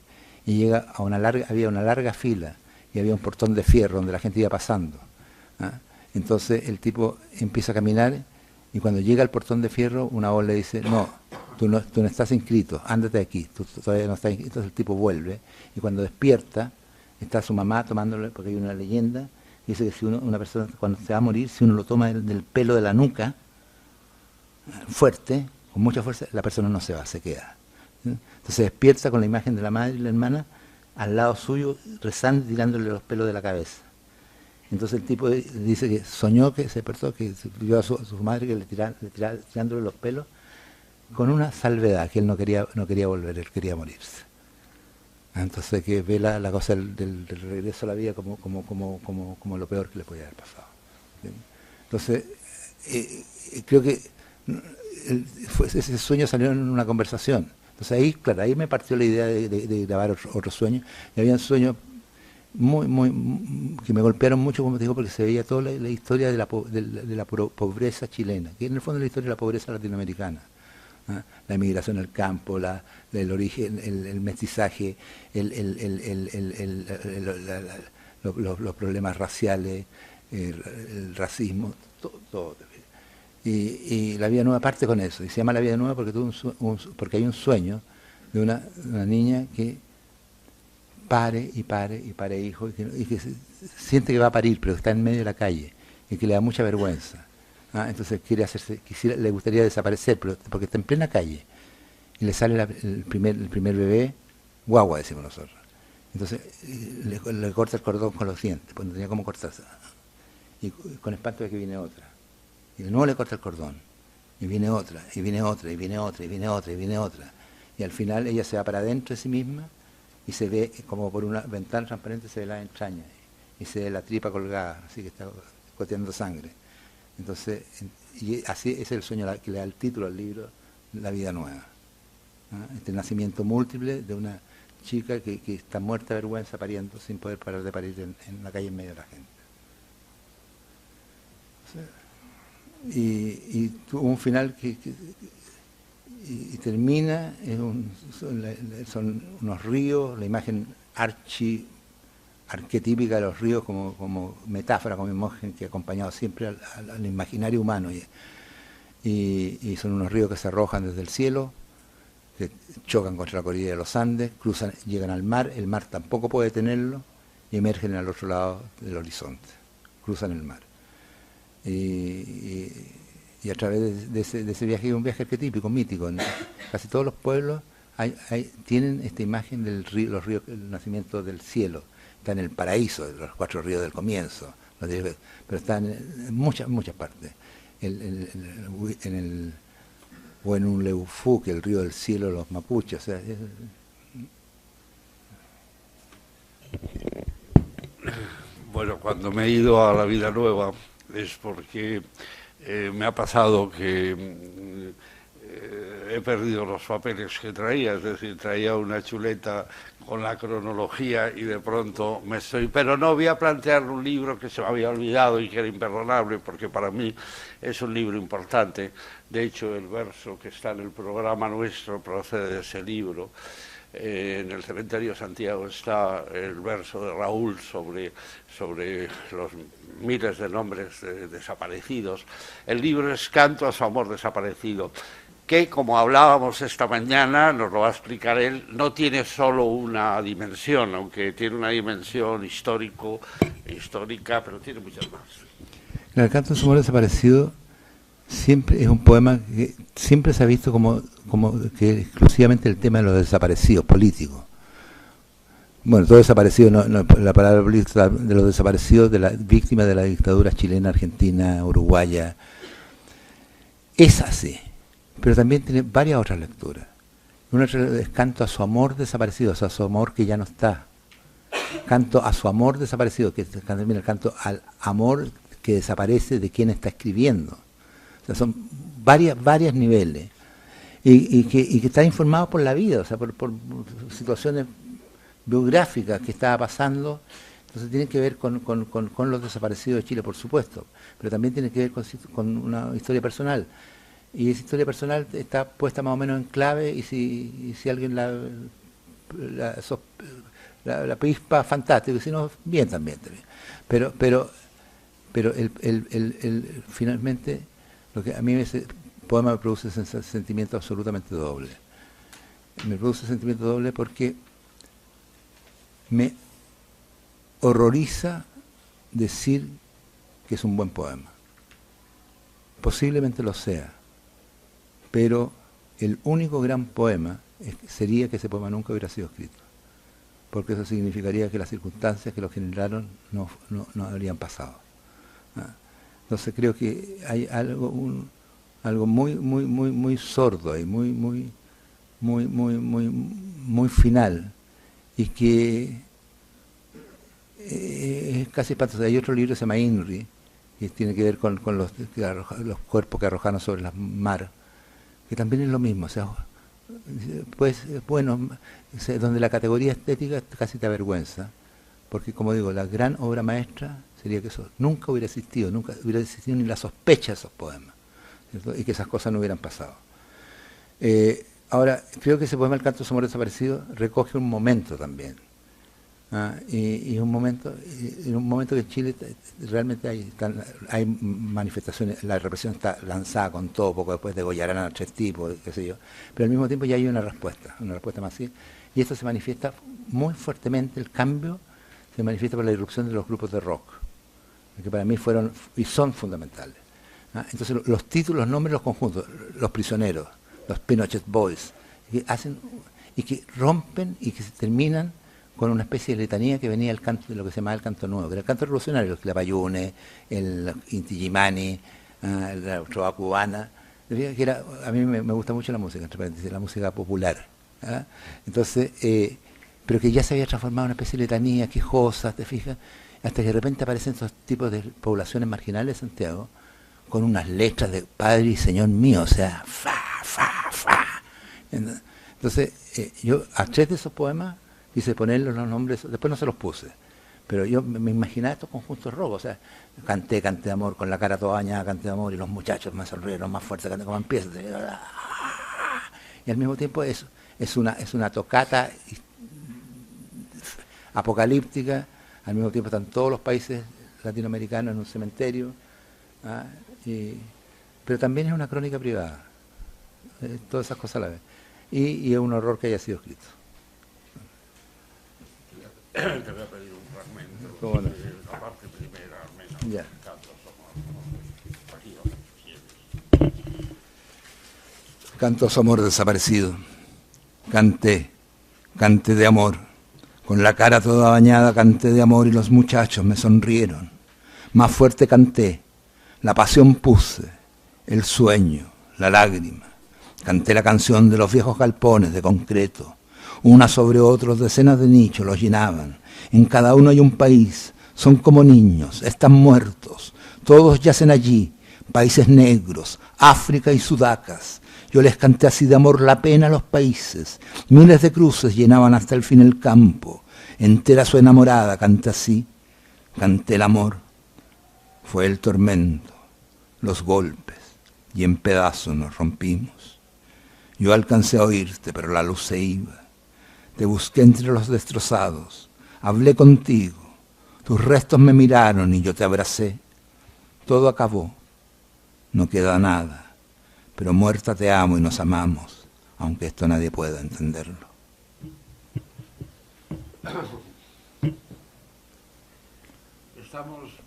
Speaker 2: Y llega a había una larga fila, y había un portón de fierro donde la gente iba pasando. ¿Ah? Entonces el tipo empieza a caminar, y cuando llega al portón de fierro, una voz le dice, no, tú no estás inscrito, ándate de aquí, tú todavía no estás inscrito. Entonces el tipo vuelve, y cuando despierta, está su mamá tomándole, porque hay una leyenda, dice que si una persona cuando se va a morir, si uno lo toma del pelo de la nuca, fuerte, con mucha fuerza, la persona no se va, se queda. Entonces se despierta con la imagen de la madre y la hermana al lado suyo, rezando y tirándole los pelos de la cabeza. Entonces el tipo dice que soñó, que se despertó, que vio a su madre que tirándole los pelos, con una salvedad, que él no quería volver, él quería morirse. Entonces que ve la cosa del regreso a la vida como lo peor que le podía haber pasado. Entonces, creo que ese sueño salió en una conversación. Entonces ahí, claro, ahí me partió la idea de grabar otro sueño. Y había sueños que me golpearon mucho, como te digo, porque se veía toda la historia de la pobreza chilena, que en el fondo es la historia de la pobreza latinoamericana. ¿Ah? La emigración al campo, el origen, el mestizaje, los problemas raciales, el racismo, todo. Y La Vida Nueva parte con eso, y se llama La Vida Nueva porque hay un sueño de una niña que pare, hijo, y que siente que va a parir, pero está en medio de la calle, y que le da mucha vergüenza. Entonces le gustaría desaparecer, pero porque está en plena calle, y le sale el primer bebé, guagua, decimos nosotros. Entonces le corta el cordón con los dientes, pues no tenía cómo cortarse, y con espanto de que viene otra. Y de nuevo le corta el cordón, y viene otra, y viene otra, y viene otra, y viene otra, y viene otra. Y al final ella se va para adentro de sí misma, y se ve como por una ventana transparente, se ve la entraña, y se ve la tripa colgada, así que está goteando sangre. Entonces, y así es el sueño que le da el título al libro, La Vida Nueva. Este nacimiento múltiple de una chica que está muerta de vergüenza pariendo, sin poder parar de parir en la calle en medio de la gente. Y tuvo un final que termina, son unos ríos, la imagen arquetípica de los ríos como metáfora, como imagen que ha acompañado siempre al imaginario humano. Y son unos ríos que se arrojan desde el cielo, que chocan contra la cordillera de los Andes, llegan al mar, el mar tampoco puede detenerlo, y emergen al otro lado del horizonte, cruzan el mar. Y a través de ese viaje, un viaje arquetípico, mítico, en casi todos los pueblos tienen esta imagen del río, los ríos, el nacimiento del cielo. Está en el paraíso, de los 4 ríos del comienzo, pero están en muchas partes. O en un Leufú, que el río del cielo de los mapuches. O sea,
Speaker 1: Bueno, cuando me he ido a La Vida Nueva es porque me ha pasado que he perdido los papeles que traía, es decir, traía una chuleta con la cronología y de pronto pero no voy a plantear un libro que se me había olvidado y que era imperdonable, porque para mí es un libro importante. De hecho, el verso que está en el programa nuestro procede de ese libro. En el cementerio de Santiago está el verso de Raúl sobre los miles de nombres desaparecidos. El libro es Canto a su amor desaparecido. que, como hablábamos esta mañana, nos lo va a explicar él, no tiene solo una dimensión, aunque tiene una dimensión histórica, pero tiene muchas más.
Speaker 2: El canto de su amor desaparecido siempre es un poema que siempre se ha visto como que exclusivamente el tema de los desaparecidos políticos. Bueno, todo desaparecido, la palabra política de los desaparecidos, de las víctimas de la dictadura chilena, argentina, uruguaya, es así, pero también tiene varias otras lecturas. Una es canto a su amor desaparecido, o sea, a su amor que ya no está. Canto a su amor desaparecido, que también el canto al amor que desaparece de quien está escribiendo. O sea, son varios niveles. Y que está informado por la vida, o sea, por situaciones biográficas que estaba pasando. Entonces tiene que ver con los desaparecidos de Chile, por supuesto, pero también tiene que ver con una historia personal. Y esa historia personal está puesta más o menos en clave, y si alguien la pispa, fantástico, y si no, bien también. Pero finalmente, lo que a mí ese poema me produce ese sentimiento absolutamente doble. Me produce sentimiento doble porque me horroriza decir que es un buen poema. Posiblemente lo sea, pero el único gran poema sería que ese poema nunca hubiera sido escrito, porque eso significaría que las circunstancias que lo generaron no habrían pasado. Entonces creo que hay algo muy sordo y muy final, y que es casi espantoso. Hay otro libro que se llama INRI, que tiene que ver con los cuerpos que arrojaron sobre la mar, que también es lo mismo. O sea, pues bueno, donde la categoría estética casi te avergüenza, porque, como digo, la gran obra maestra sería que eso nunca hubiera existido ni la sospecha de esos poemas, ¿cierto? Y que esas cosas no hubieran pasado. Ahora, creo que ese poema, El canto de su amor desaparecido, recoge un momento también. Y un momento que en Chile realmente hay manifestaciones, la represión está lanzada con todo, poco después degollarán a 3 tipos, qué sé yo, pero al mismo tiempo ya hay una respuesta masiva, y esto se manifiesta muy fuertemente, el cambio se manifiesta por la irrupción de los grupos de rock, que para mí fueron y son fundamentales. Entonces los títulos, los nombres, los conjuntos, los prisioneros, los Pinochet Boys, que hacen y que rompen y que se terminan con una especie de letanía que venía el canto, de lo que se llamaba el canto nuevo, que era el canto revolucionario, el Clapayune, el Inti Illimani, la trova cubana. Que a mí me gusta mucho la música, entre paréntesis, la música popular. Entonces, pero que ya se había transformado en una especie de letanía quejosa, ¿te fijas? Hasta que de repente aparecen esos tipos de poblaciones marginales de Santiago con unas letras de Padre y Señor mío, o sea, fa. Entonces, yo a 3 de esos poemas quise ponerle los nombres, después no se los puse, pero yo me imaginaba estos conjuntos rock, o sea, canté de amor, con la cara toda bañada, canté de amor, y los muchachos me sonrieron más fuerte, canté como empieza, y al mismo tiempo es una tocata apocalíptica. Al mismo tiempo están todos los países latinoamericanos en un cementerio, pero también es una crónica privada, todas esas cosas a la vez, y es un horror que haya sido escrito.
Speaker 1: Te voy a pedir un fragmento.
Speaker 2: ¿Cómo no?
Speaker 1: La parte primera, al menos.
Speaker 2: Ya. Canto a su amor desaparecido. Canté de amor. Con la cara toda bañada canté de amor, y los muchachos me sonrieron. Más fuerte canté. La pasión puse, el sueño, la lágrima. Canté la canción de los viejos galpones de concreto. Una sobre otros, decenas de nichos los llenaban. En cada uno hay un país, son como niños, están muertos. Todos yacen allí, países negros, África y Sudacas. Yo les canté así de amor la pena a los países. Miles de cruces llenaban hasta el fin el campo. Entera su enamorada canté así, canté el amor. Fue el tormento, los golpes, y en pedazos nos rompimos. Yo alcancé a oírte, pero la luz se iba. Te busqué entre los destrozados, hablé contigo, tus restos me miraron y yo te abracé. Todo acabó, no queda nada, pero muerta te amo y nos amamos, aunque esto nadie pueda entenderlo.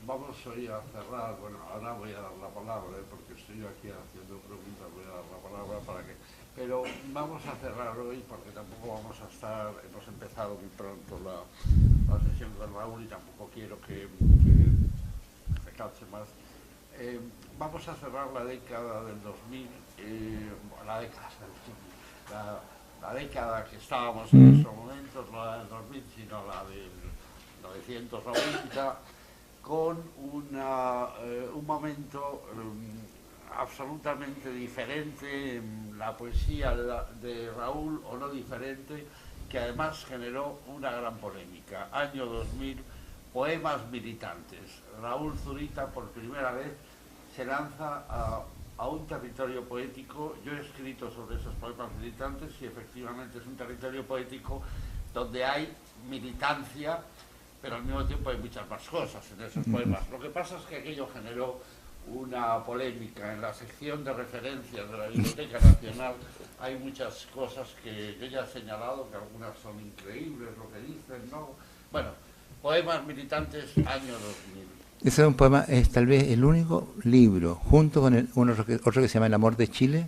Speaker 1: Vamos hoy a cerrar, bueno, ahora voy a dar la palabra, porque estoy aquí haciendo preguntas, voy a dar la palabra para que... Pero vamos a cerrar hoy, porque tampoco vamos a estar, hemos empezado muy pronto la sesión con Raúl y tampoco quiero que se canse más. Vamos a cerrar la década del 2000, la década que estábamos en estos momentos, no la del 2000, sino la del 990, con un momento absolutamente diferente en la poesía de Raúl, o no diferente, que además generó una gran polémica. Año 2000, poemas militantes. Raúl Zurita por primera vez se lanza a un territorio poético. Yo he escrito sobre esos poemas militantes y efectivamente es un territorio poético donde hay militancia, pero al mismo tiempo hay muchas más cosas en esos poemas. Lo que pasa es que aquello generó una polémica. En la sección de referencias de la Biblioteca Nacional hay muchas cosas que yo ya he señalado, que algunas son increíbles lo que dicen, ¿no? Bueno, poemas militantes, año 2000.
Speaker 2: Ese es un poema, es tal vez el único libro, junto con otro que se llama El amor de Chile,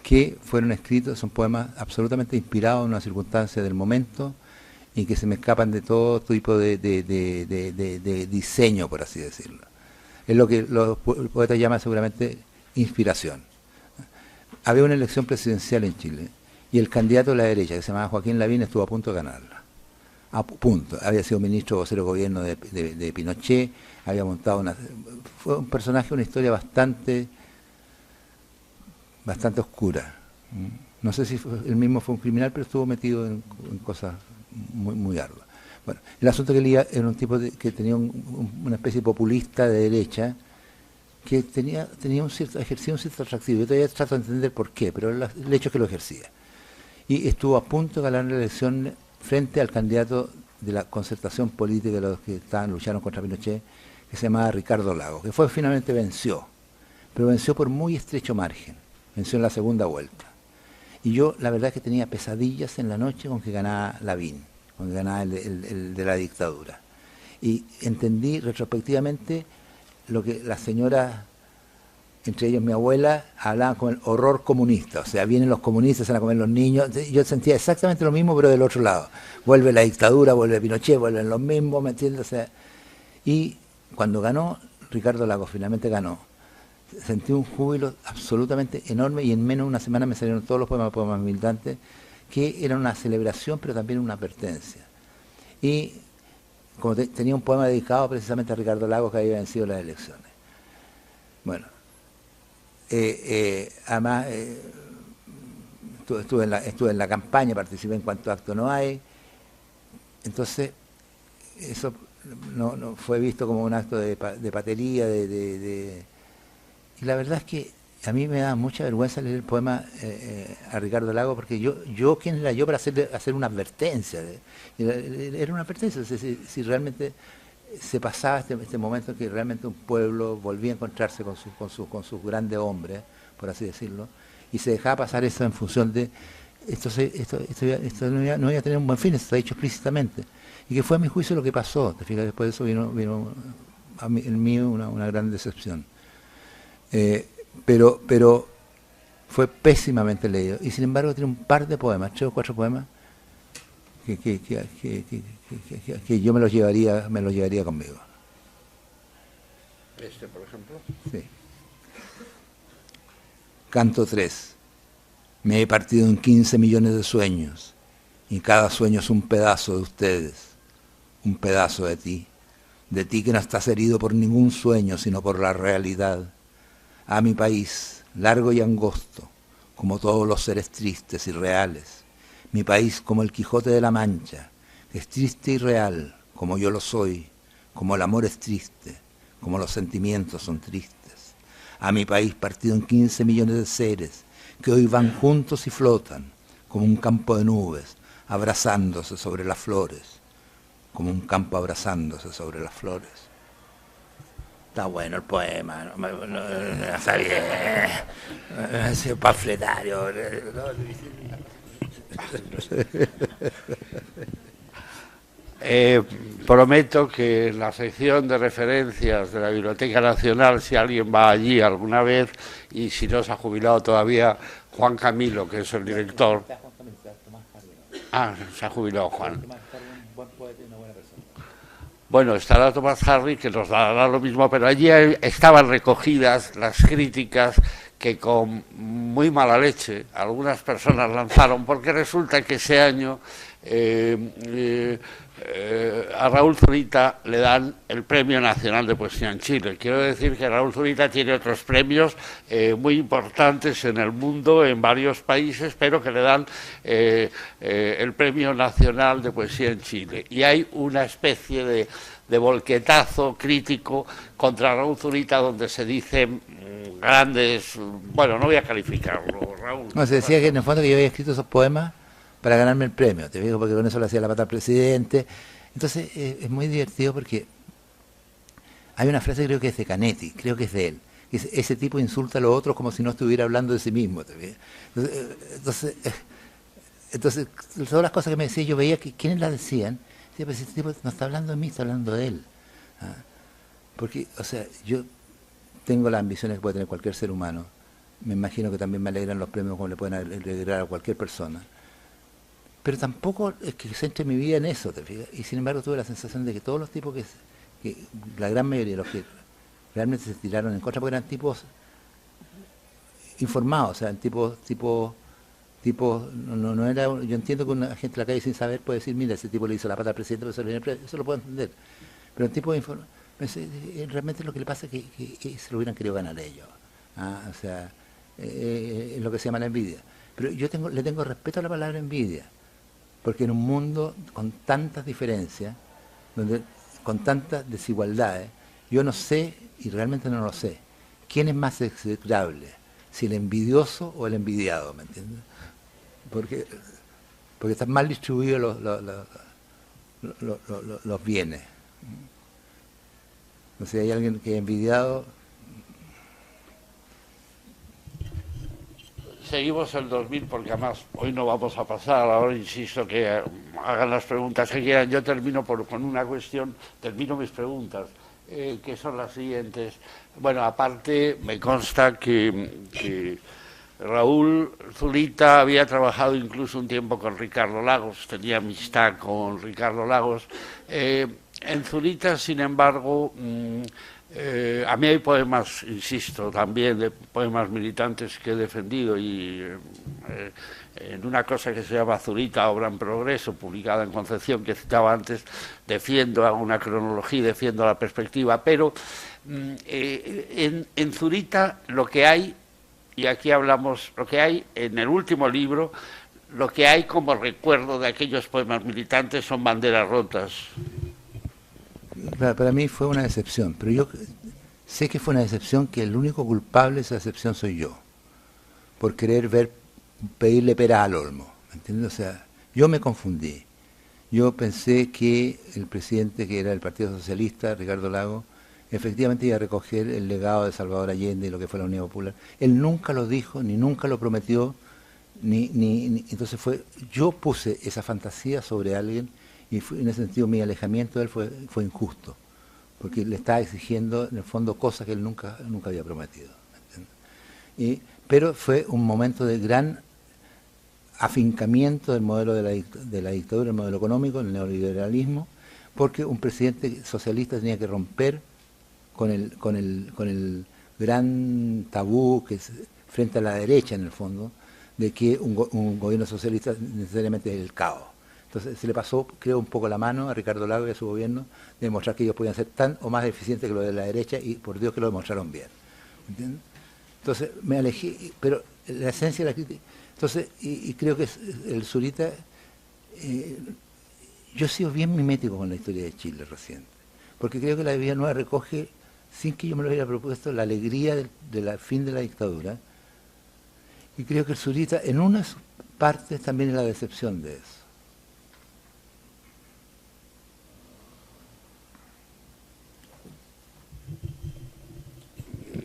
Speaker 2: que fueron escritos, son poemas absolutamente inspirados en una circunstancia del momento y que se me escapan de todo tipo de diseño, por así decirlo. Es lo que los poetas llaman seguramente inspiración. Había una elección presidencial en Chile y el candidato de la derecha, que se llamaba Joaquín Lavín, estuvo a punto de ganarla. A punto. Había sido ministro vocero de gobierno de Pinochet, había montado fue un personaje, una historia bastante oscura. No sé si él mismo fue un criminal, pero estuvo metido en cosas muy, muy arduas. Bueno, el asunto que leía era un tipo que tenía una especie de populista de derecha, que ejercía un cierto atractivo. Yo todavía trato de entender por qué, pero el hecho es que lo ejercía. Y estuvo a punto de ganar la elección frente al candidato de la concertación política de los que lucharon contra Pinochet, que se llamaba Ricardo Lagos, que finalmente venció, pero venció por muy estrecho margen, venció en la segunda vuelta. Y yo la verdad es que tenía pesadillas en la noche con que ganaba Lavín, con que ganaba el de la dictadura. Y entendí retrospectivamente lo que las señoras, entre ellos mi abuela, hablaban con el horror comunista. O sea, vienen los comunistas, se van a comer los niños. Yo sentía exactamente lo mismo, pero del otro lado. Vuelve la dictadura, vuelve Pinochet, vuelven los mismos, ¿me entiendes? O sea, y cuando ganó, Ricardo Lagos finalmente ganó, sentí un júbilo absolutamente enorme y en menos de una semana me salieron todos los poemas militantes, que eran una celebración, pero también una advertencia. Y como tenía un poema dedicado precisamente a Ricardo Lagos, que había vencido las elecciones. Bueno, además estuve en la campaña, participé en Cuánto Acto No Hay. Entonces eso no fue visto como un acto de patería, y la verdad es que a mí me da mucha vergüenza leer el poema a Ricardo Lagos, porque ¿quién era yo para hacer una advertencia? Era una advertencia, si realmente se pasaba este momento en que realmente un pueblo volvía a encontrarse con sus grandes hombres, por así decirlo, y se dejaba pasar eso en función de esto no iba a tener un buen fin, esto está dicho explícitamente, y que fue a mi juicio lo que pasó. Te fijas, después de eso vino en mí una gran decepción, pero fue pésimamente leído, y sin embargo tiene un par de poemas, 3 o 4 poemas que yo me los llevaría conmigo.
Speaker 1: Este, por ejemplo.
Speaker 2: Sí. Canto 3. Me he partido en 15 millones de sueños, y cada sueño es un pedazo de ustedes, un pedazo de ti que no estás herido por ningún sueño, sino por la realidad. A mi país, largo y angosto, como todos los seres tristes y reales. Mi país como el Quijote de la Mancha, que es triste y real, como yo lo soy, como el amor es triste, como los sentimientos son tristes. A mi país partido en 15 millones de seres, que hoy van juntos y flotan, como un campo de nubes, abrazándose sobre las flores, como un campo abrazándose sobre las flores. Está bueno el poema, está bien, ese panfletario.
Speaker 1: Prometo que en la sección de referencias de la Biblioteca Nacional, si alguien va allí alguna vez, y si no se ha jubilado todavía Juan Camilo, que es el director. Ah, se ha jubilado Juan. Bueno, estará Tomás Harry, que nos dará lo mismo, pero allí estaban recogidas las críticas que con muy mala leche algunas personas lanzaron, porque resulta que ese año a Raúl Zurita le dan el Premio Nacional de Poesía en Chile. Quiero decir que Raúl Zurita tiene otros premios muy importantes en el mundo, en varios países, pero que le dan el Premio Nacional de Poesía en Chile. Y hay una especie de volquetazo crítico contra Raúl Zurita, donde se dicen grandes... Bueno, no voy a calificarlo, Raúl.
Speaker 2: No, se decía que en el fondo que yo había escrito esos poemas para ganarme el premio, te digo, porque con eso le hacía la pata al presidente. Entonces es muy divertido porque hay una frase, creo que es de Canetti, creo que es de él, que dice, ese tipo insulta a los otros como si no estuviera hablando de sí mismo. Entonces todas las cosas que me decía, yo veía que quienes las decían, decía, pues ese tipo no está hablando de mí, está hablando de él. ¿Ah? Porque, o sea, yo tengo las ambiciones que puede tener cualquier ser humano, me imagino que también me alegran los premios como le pueden alegrar a cualquier persona. Pero tampoco es que centre mi vida en eso, ¿te fijas? Y sin embargo tuve la sensación de que todos los tipos que la gran mayoría de los que realmente se tiraron en contra, porque eran tipos informados, o sea, tipos, no era, yo entiendo que una gente en la calle sin saber puede decir, mira, ese tipo le hizo la pata al presidente, eso lo puedo entender. Pero un tipo informado, realmente lo que le pasa es que se lo hubieran querido ganar ellos. ¿Ah? O sea, es lo que se llama la envidia. Pero yo le tengo respeto a la palabra envidia, porque en un mundo con tantas diferencias, con tantas desigualdades, yo no sé, y realmente no lo sé, quién es más execrable, si el envidioso o el envidiado, ¿me entiendes? Porque están mal distribuidos los bienes. O sea, hay alguien que es envidiado.
Speaker 1: Seguimos el 2000 porque además hoy no vamos a pasar, ahora insisto que hagan las preguntas que quieran. Yo termino con una cuestión, termino mis preguntas, que son las siguientes. Bueno, aparte me consta que Raúl Zurita había trabajado incluso un tiempo con Ricardo Lagos, tenía amistad con Ricardo Lagos. En Zurita, sin embargo... a mí hay poemas, insisto, también de poemas militantes que he defendido y en una cosa que se llama Zurita, obra en progreso, publicada en Concepción, que citaba antes, defiendo una cronología, defiendo la perspectiva, pero en Zurita lo que hay, y aquí hablamos, lo que hay en el último libro, lo que hay como recuerdo de aquellos poemas militantes son banderas rotas.
Speaker 2: Para mí fue una decepción, pero yo sé que fue una decepción, que el único culpable de esa decepción soy yo, por querer pedirle pera al olmo, ¿me entiendes? O sea, yo me confundí. Yo pensé que el presidente, que era del Partido Socialista, Ricardo Lagos, efectivamente iba a recoger el legado de Salvador Allende y lo que fue la Unión Popular. Él nunca lo dijo, ni nunca lo prometió, entonces yo puse esa fantasía sobre alguien. Y en ese sentido mi alejamiento de él fue injusto, porque le estaba exigiendo en el fondo cosas que él nunca había prometido. Pero fue un momento de gran afincamiento del modelo de la dictadura, el modelo económico, el neoliberalismo, porque un presidente socialista tenía que romper con el gran tabú que es frente a la derecha en el fondo, de que un gobierno socialista necesariamente es el caos. Entonces se le pasó, creo, un poco la mano a Ricardo Lagos y a su gobierno de demostrar que ellos podían ser tan o más eficientes que los de la derecha, y por Dios que lo demostraron bien. ¿Entiendes? Entonces me alejé, pero la esencia de la crítica... Entonces, y creo que el Zurita... yo he sido bien mimético con la historia de Chile reciente, porque creo que la Vida Nueva recoge, sin que yo me lo hubiera propuesto, la alegría del fin de la dictadura, y creo que el Zurita, en unas partes, también es la decepción de eso.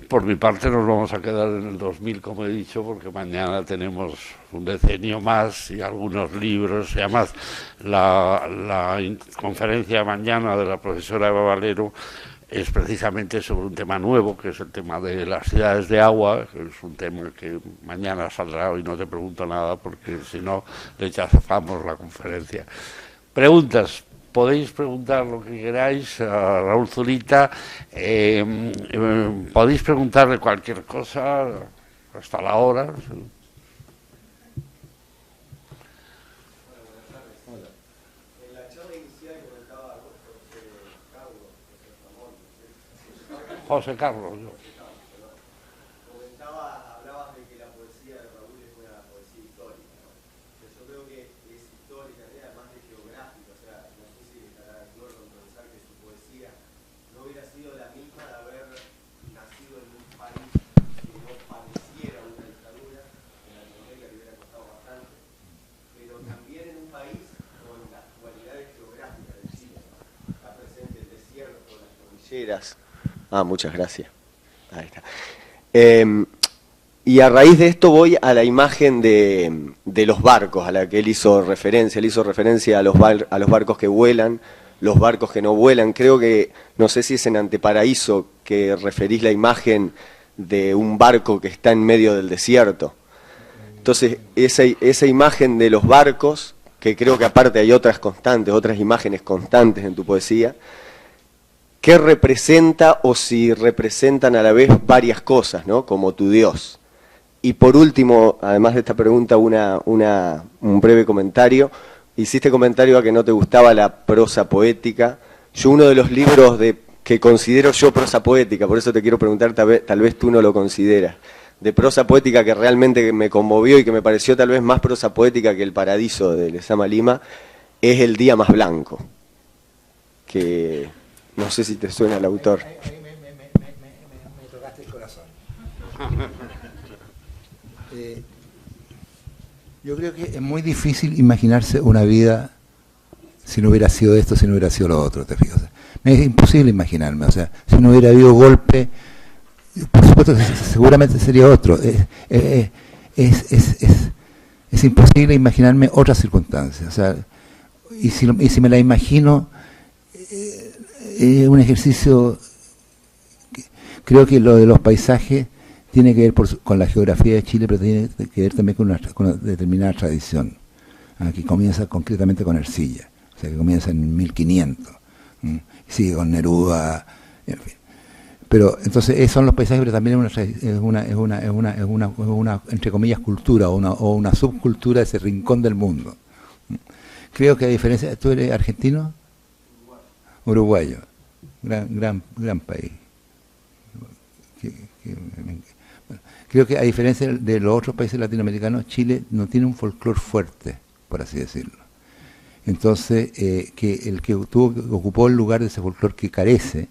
Speaker 1: Por mi parte nos vamos a quedar en el 2000, como he dicho, porque mañana tenemos un decenio más y algunos libros, y además la conferencia de mañana de la profesora Eva Valero es precisamente sobre un tema nuevo, que es el tema de las ciudades de agua, que es un tema que mañana saldrá. Hoy no te pregunto nada, porque si no rechazamos la conferencia. Preguntas. Podéis preguntar lo que queráis a Raúl Zurita, podéis preguntarle cualquier cosa hasta la hora. José Carlos.
Speaker 3: Hablabas de que la poesía de Raúl es una poesía histórica, ¿no? Pero yo creo que es histórica, además de geográfica, o sea, no sé si estará de acuerdo en pensar que su poesía no hubiera sido la misma de haber nacido en un país que no padeciera una dictadura, en Latinoamérica le hubiera costado bastante, pero también en un país con las cualidades geográficas de Chile, ¿no? Está presente el desierto, las cordilleras. Muchas gracias. Ahí está. Y a raíz de esto voy a la imagen de los barcos, a la que él hizo referencia. Él hizo referencia a los barcos que vuelan, los barcos que no vuelan. Creo que, no sé si es en Anteparaíso que referís la imagen de un barco que está en medio del desierto. Entonces, esa imagen de los barcos, que creo que aparte hay otras constantes, otras imágenes constantes en tu poesía, ¿qué representa o si representan a la vez varias cosas, ¿no? Como tu Dios? Y por último, además de esta pregunta, un breve comentario. Hiciste comentario a que no te gustaba la prosa poética. Yo uno de los libros que considero yo prosa poética, por eso te quiero preguntar, tal vez tú no lo consideras, de prosa poética que realmente me conmovió y que me pareció tal vez más prosa poética que El Paradiso de Lezama Lima, es El Día Más Blanco, que no sé si te suena el autor.
Speaker 2: Ahí me tocaste el corazón. Yo creo que es muy difícil imaginarse una vida si no hubiera sido esto, si no hubiera sido lo otro, ¿te fijas? Es imposible imaginarme, o sea, si no hubiera habido golpe, por supuesto que seguramente sería otro. Es imposible imaginarme otras circunstancias, o sea, y si me la imagino, un ejercicio, creo que lo de los paisajes tiene que ver con la geografía de Chile, pero tiene que ver también con una determinada tradición, que comienza concretamente con Ercilla, o sea, que comienza en 1500, sigue con Neruda, en fin. Pero entonces esos son los paisajes, pero también es una entre comillas cultura o una subcultura de ese rincón del mundo. Creo que a diferencia, ¿tú eres argentino? Uruguayo, gran país. Creo que a diferencia de los otros países latinoamericanos, Chile no tiene un folclore fuerte, por así decirlo. Entonces, que el que ocupó el lugar de ese folclore que carece,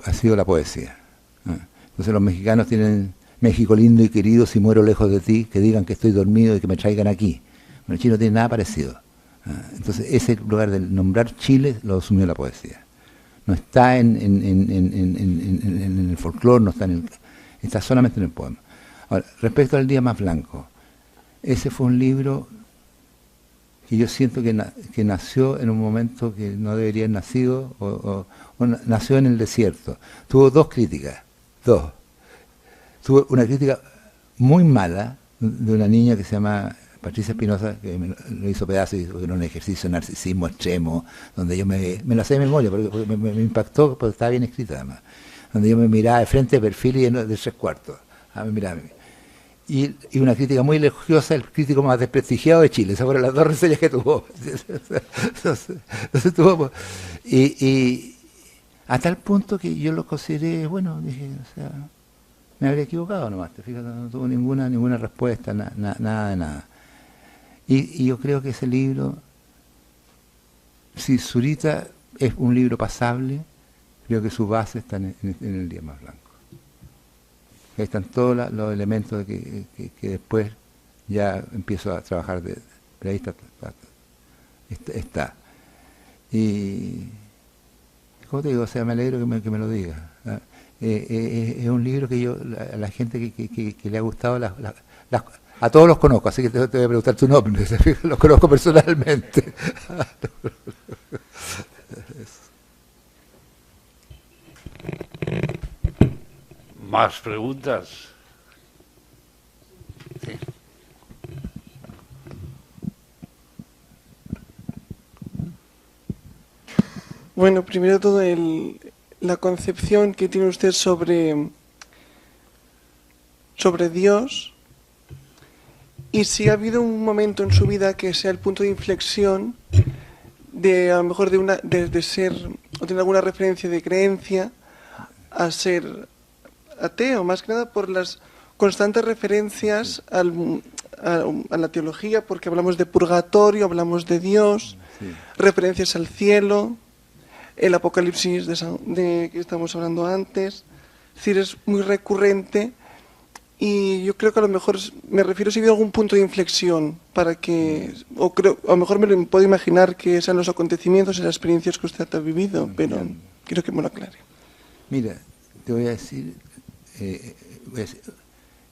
Speaker 2: ha sido la poesía. Entonces los mexicanos tienen México lindo y querido, si muero lejos de ti, que digan que estoy dormido y que me traigan aquí. Bueno, el chino no tiene nada parecido. Entonces ese lugar de nombrar Chile lo asumió la poesía. No está en el folclore, no está está solamente en el poema. Ahora, respecto al Día Más Blanco, ese fue un libro que yo siento que nació en un momento que no debería haber nacido, o nació en el desierto. Tuvo dos críticas, dos. Tuvo una crítica muy mala de una niña que se llama Patricia Espinosa, que lo hizo pedazos y dijo que era un ejercicio de narcisismo extremo, donde yo me la sé de memoria, porque me impactó, porque estaba bien escrita además, donde yo me miraba de frente, de perfil y de 3/4. Me miraba. Y una crítica muy elogiosa, el crítico más desprestigiado de Chile. Esas fueron las dos reseñas que tuvo. Entonces tuvo, y a tal punto que yo lo consideré, bueno, dije, o sea, me habría equivocado nomás, te fijas, no tuvo ninguna respuesta, nada de nada. Y yo creo que ese libro, si Zurita es un libro pasable, creo que su base está en El Día Más Blanco. Ahí están todos los elementos que después ya empiezo a trabajar, pero ahí está. Y, ¿cómo te digo? O sea, me alegro que me lo digas. Es un libro que yo, a la gente que le ha gustado, a todos los conozco, así que te voy a preguntar tu nombre, los conozco personalmente.
Speaker 1: ¿Más preguntas? Sí.
Speaker 4: Bueno, primero de todo, la concepción que tiene usted sobre Dios, y si ha habido un momento en su vida que sea el punto de inflexión de, a lo mejor, de ser, o tener alguna referencia de creencia, a ser ateo, más que nada por las constantes referencias a la teología, porque hablamos de purgatorio, hablamos de Dios, referencias al cielo, el Apocalipsis de que estamos hablando antes. Es decir, es muy recurrente, y yo creo que a lo mejor me refiero si ha habido algún punto de inflexión para que, a lo mejor me lo puedo imaginar que sean los acontecimientos y las experiencias que usted ha vivido, pero quiero que me lo aclare.
Speaker 2: Mira, te voy a decir,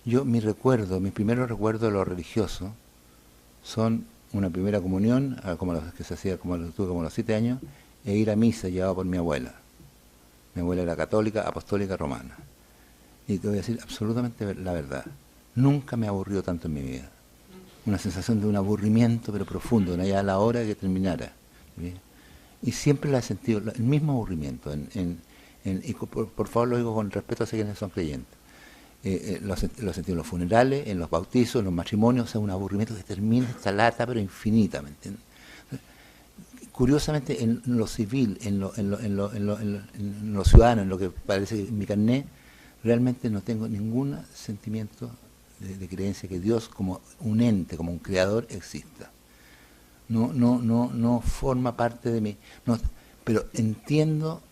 Speaker 2: yo mis primeros recuerdos de lo religioso son una primera comunión, como los que se hacía, como lo tuve como a los 7 años, e ir a misa llevado por mi abuela. Mi abuela era católica, apostólica, romana. Y te voy a decir absolutamente la verdad. Nunca me aburrió tanto en mi vida. Una sensación de un aburrimiento, pero profundo, ya a la hora de que terminara. ¿Bien? Y siempre la he sentido, el mismo aburrimiento. Y por favor lo digo con respeto a quienes son creyentes. Lo he sentido en los funerales, en los bautizos, en los matrimonios, o sea, un aburrimiento que termina esta lata, pero infinita, ¿me entiendes? Curiosamente, en lo civil, en lo ciudadano, en lo que parece mi carnet, realmente no tengo ningún sentimiento de creencia que Dios como un ente, como un creador, exista. No forma parte de mí. No, pero entiendo,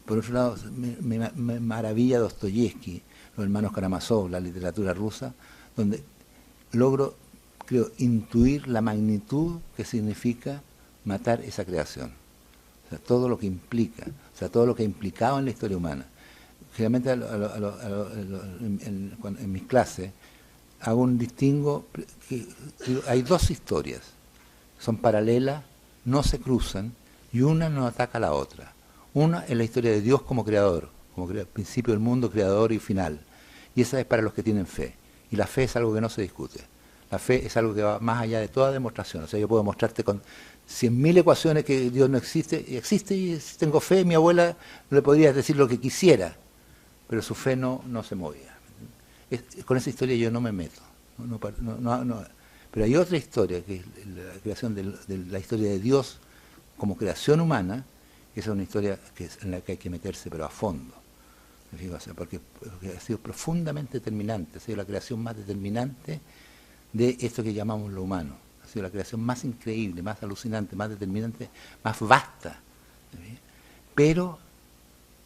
Speaker 2: por otro lado, me maravilla Dostoyevsky, los hermanos Karamazov, la literatura rusa, donde logro, creo, intuir la magnitud que significa matar esa creación. O sea, todo lo que implica, o sea, todo lo que ha implicado en la historia humana. Generalmente en mis clases hago un distingo, hay dos historias, son paralelas, no se cruzan, y una no ataca a la otra. Una es la historia de Dios como creador, principio del mundo, creador y final. Y esa es para los que tienen fe. Y la fe es algo que no se discute. La fe es algo que va más allá de toda demostración. O sea, yo puedo mostrarte con 100.000 ecuaciones que Dios no existe, y si tengo fe, mi abuela le podría decir lo que quisiera, pero su fe no se movía. Con esa historia yo no me meto. Pero hay otra historia, que es la creación de la historia de Dios como creación humana, que es una historia en la que hay que meterse, pero a fondo. O sea, porque ha sido profundamente determinante, ha sido la creación más determinante de esto que llamamos lo humano. Ha sido la creación más increíble, más alucinante, más determinante, más vasta. Pero,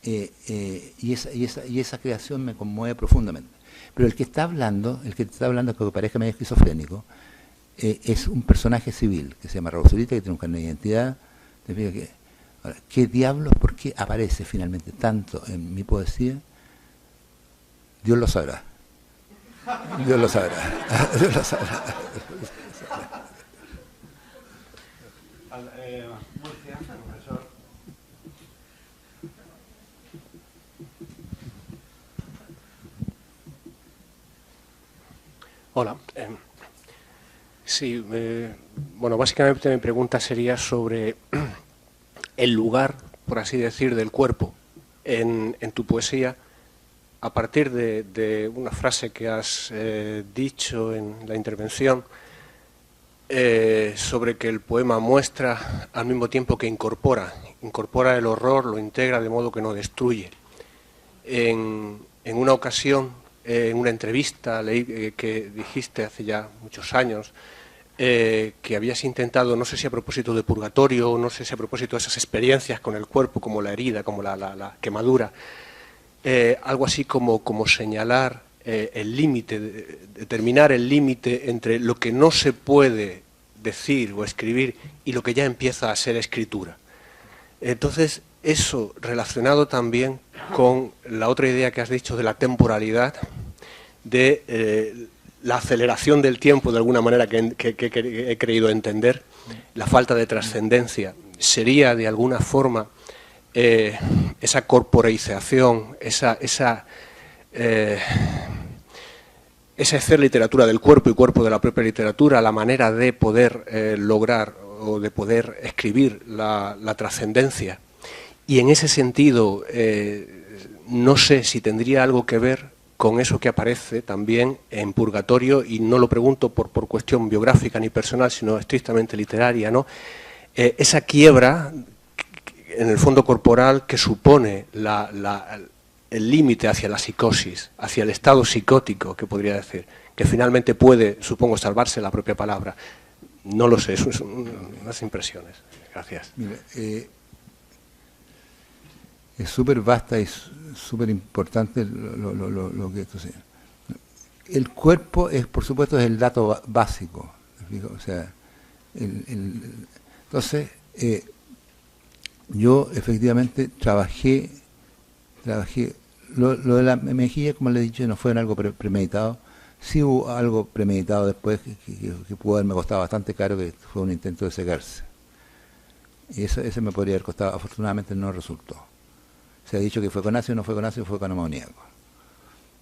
Speaker 2: y esa creación me conmueve profundamente. Pero el que está hablando, que parezca medio esquizofrénico, es un personaje civil que se llama Raúl Zurita, que tiene un carnet de identidad. Ahora, ¿qué diablos? ¿Por qué aparece finalmente tanto en mi poesía? Dios lo sabrá. Dios lo sabrá. Dios lo sabrá.
Speaker 1: Profesor.
Speaker 5: Hola. Sí, bueno, básicamente mi pregunta sería sobre el lugar, por así decir, del cuerpo en tu poesía, a partir de una frase que has dicho en la intervención, sobre que el poema muestra al mismo tiempo que incorpora el horror, lo integra de modo que no destruye. En una ocasión, en una entrevista, leí que dijiste hace ya muchos años que habías intentado, no sé si a propósito de purgatorio, no sé si a propósito de esas experiencias con el cuerpo, como la herida, como la quemadura, algo así como señalar el límite, determinar el límite entre lo que no se puede decir o escribir y lo que ya empieza a ser escritura. Entonces, eso relacionado también con la otra idea que has dicho de la temporalidad, de la aceleración del tiempo, de alguna manera, que he creído entender, la falta de trascendencia, sería de alguna forma esa corporeización, esa hacer literatura del cuerpo y cuerpo de la propia literatura, la manera de poder lograr o de poder escribir la trascendencia. Y en ese sentido, no sé si tendría algo que ver con eso que aparece también en Purgatorio, y no lo pregunto por cuestión biográfica ni personal, sino estrictamente literaria, ¿no? Esa quiebra en el fondo corporal que supone el límite hacia la psicosis, hacia el estado psicótico, que podría decir, que finalmente puede, supongo, salvarse la propia palabra. No lo sé, eso son unas impresiones. Gracias.
Speaker 2: Mira, es súper vasta y súper importante lo que esto sea. El cuerpo, por supuesto, es el dato básico. O sea, entonces, yo efectivamente trabajé lo de la mejilla, como le he dicho, no fue algo premeditado. Sí hubo algo premeditado después que pudo haberme costado bastante caro, que fue un intento de secarse. Y ese me podría haber costado, afortunadamente no resultó. Se ha dicho que fue con ácido, no fue con ácido, fue con amoníaco.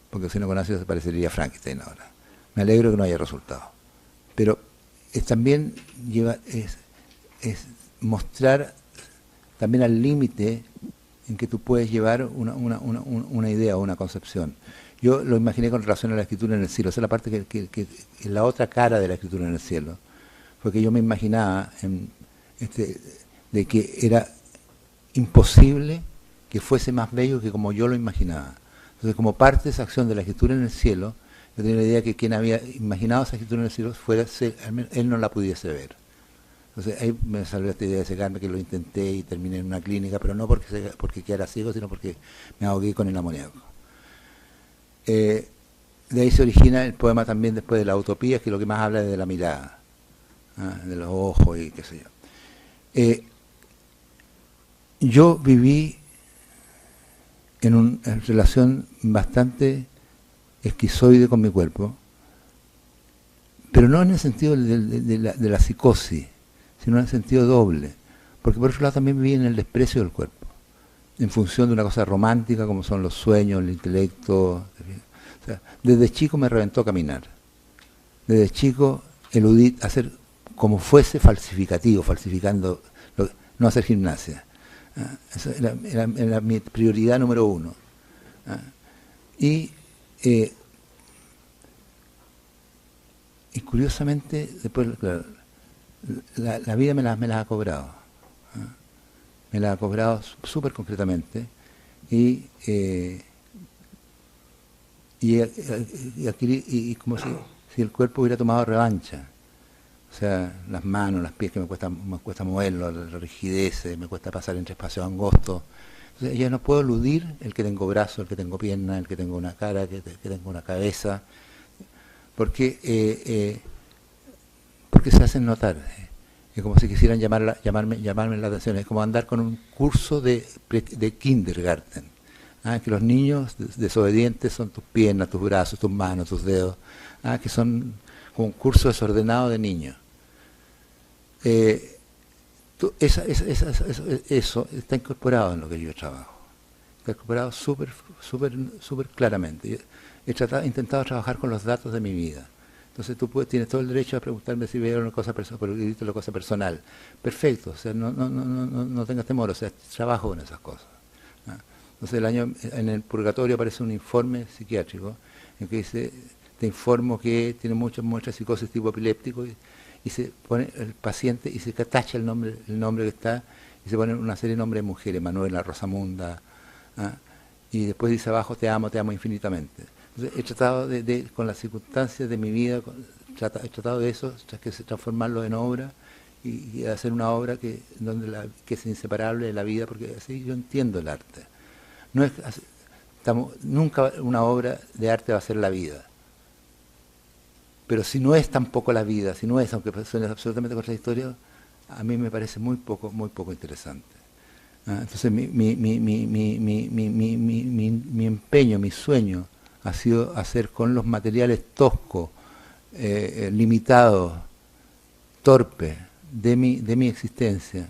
Speaker 2: Porque si no con ácido se parecería a Frankenstein ahora. Me alegro que no haya resultado. Pero también es mostrar también al límite en que tú puedes llevar una idea o una concepción. Yo lo imaginé con relación a la escritura en el cielo. Esa es la parte que es la otra cara de la escritura en el cielo. Porque yo me imaginaba de que era imposible que fuese más bello que como yo lo imaginaba. Entonces, como parte de esa acción de la escritura en el cielo, yo tenía la idea que quien había imaginado esa escritura en el cielo él no la pudiese ver. Entonces ahí me salió esta idea de secarme, que lo intenté y terminé en una clínica, pero no porque quedara ciego, sino porque me ahogué con el amoníaco. De ahí se origina el poema también después de la utopía, que lo que más habla es de la mirada, de los ojos y qué sé yo. Yo viví en relación bastante esquizoide con mi cuerpo, pero no en el sentido de la psicosis, sino en el sentido doble, porque por otro lado también viví en el desprecio del cuerpo, en función de una cosa romántica como son los sueños, el intelecto. O sea, desde chico me reventó caminar, desde chico eludí, hacer como fuese falsificativo, falsificando, no hacer gimnasia. Esa era mi prioridad número uno. Y curiosamente, después, claro, la vida me las ha cobrado. Me las ha cobrado súper concretamente. Y como si el cuerpo hubiera tomado revancha. O sea, las manos, las pies, que me cuesta moverlo, la rigidez, me cuesta pasar entre espacios angostos. Entonces, ya no puedo eludir el que tengo brazo, el que tengo pierna, el que tengo una cara, el que tengo una cabeza, porque se hacen notar. Es como si quisieran llamarme la atención. Es como andar con un curso de kindergarten. Que los niños desobedientes son tus piernas, tus brazos, tus manos, tus dedos. Que son como un curso desordenado de niños. Eso está incorporado en lo que yo trabajo. Está incorporado súper claramente. He intentado trabajar con los datos de mi vida. Entonces tú tienes todo el derecho a preguntarme si veo una cosa personal. Perfecto, o sea, no tengas temor, o sea, trabajo en esas cosas. Entonces en el Purgatorio aparece un informe psiquiátrico en que dice, te informo que tiene muchas muestras de psicosis tipo epiléptico, y se pone el paciente y se tacha el nombre que está, y se pone una serie de nombres de mujeres, Manuela, Rosamunda, y después dice abajo, te amo infinitamente. Entonces he tratado con las circunstancias de mi vida, he tratado de eso, transformarlo en obra, y hacer una obra que es inseparable de la vida, porque así yo entiendo el arte. Nunca una obra de arte va a ser la vida. Pero si no es tampoco la vida, si no es, aunque suene absolutamente contradictorio, a mí me parece muy poco interesante. Entonces mi empeño, mi sueño ha sido hacer con los materiales toscos, limitados, torpes de mi existencia,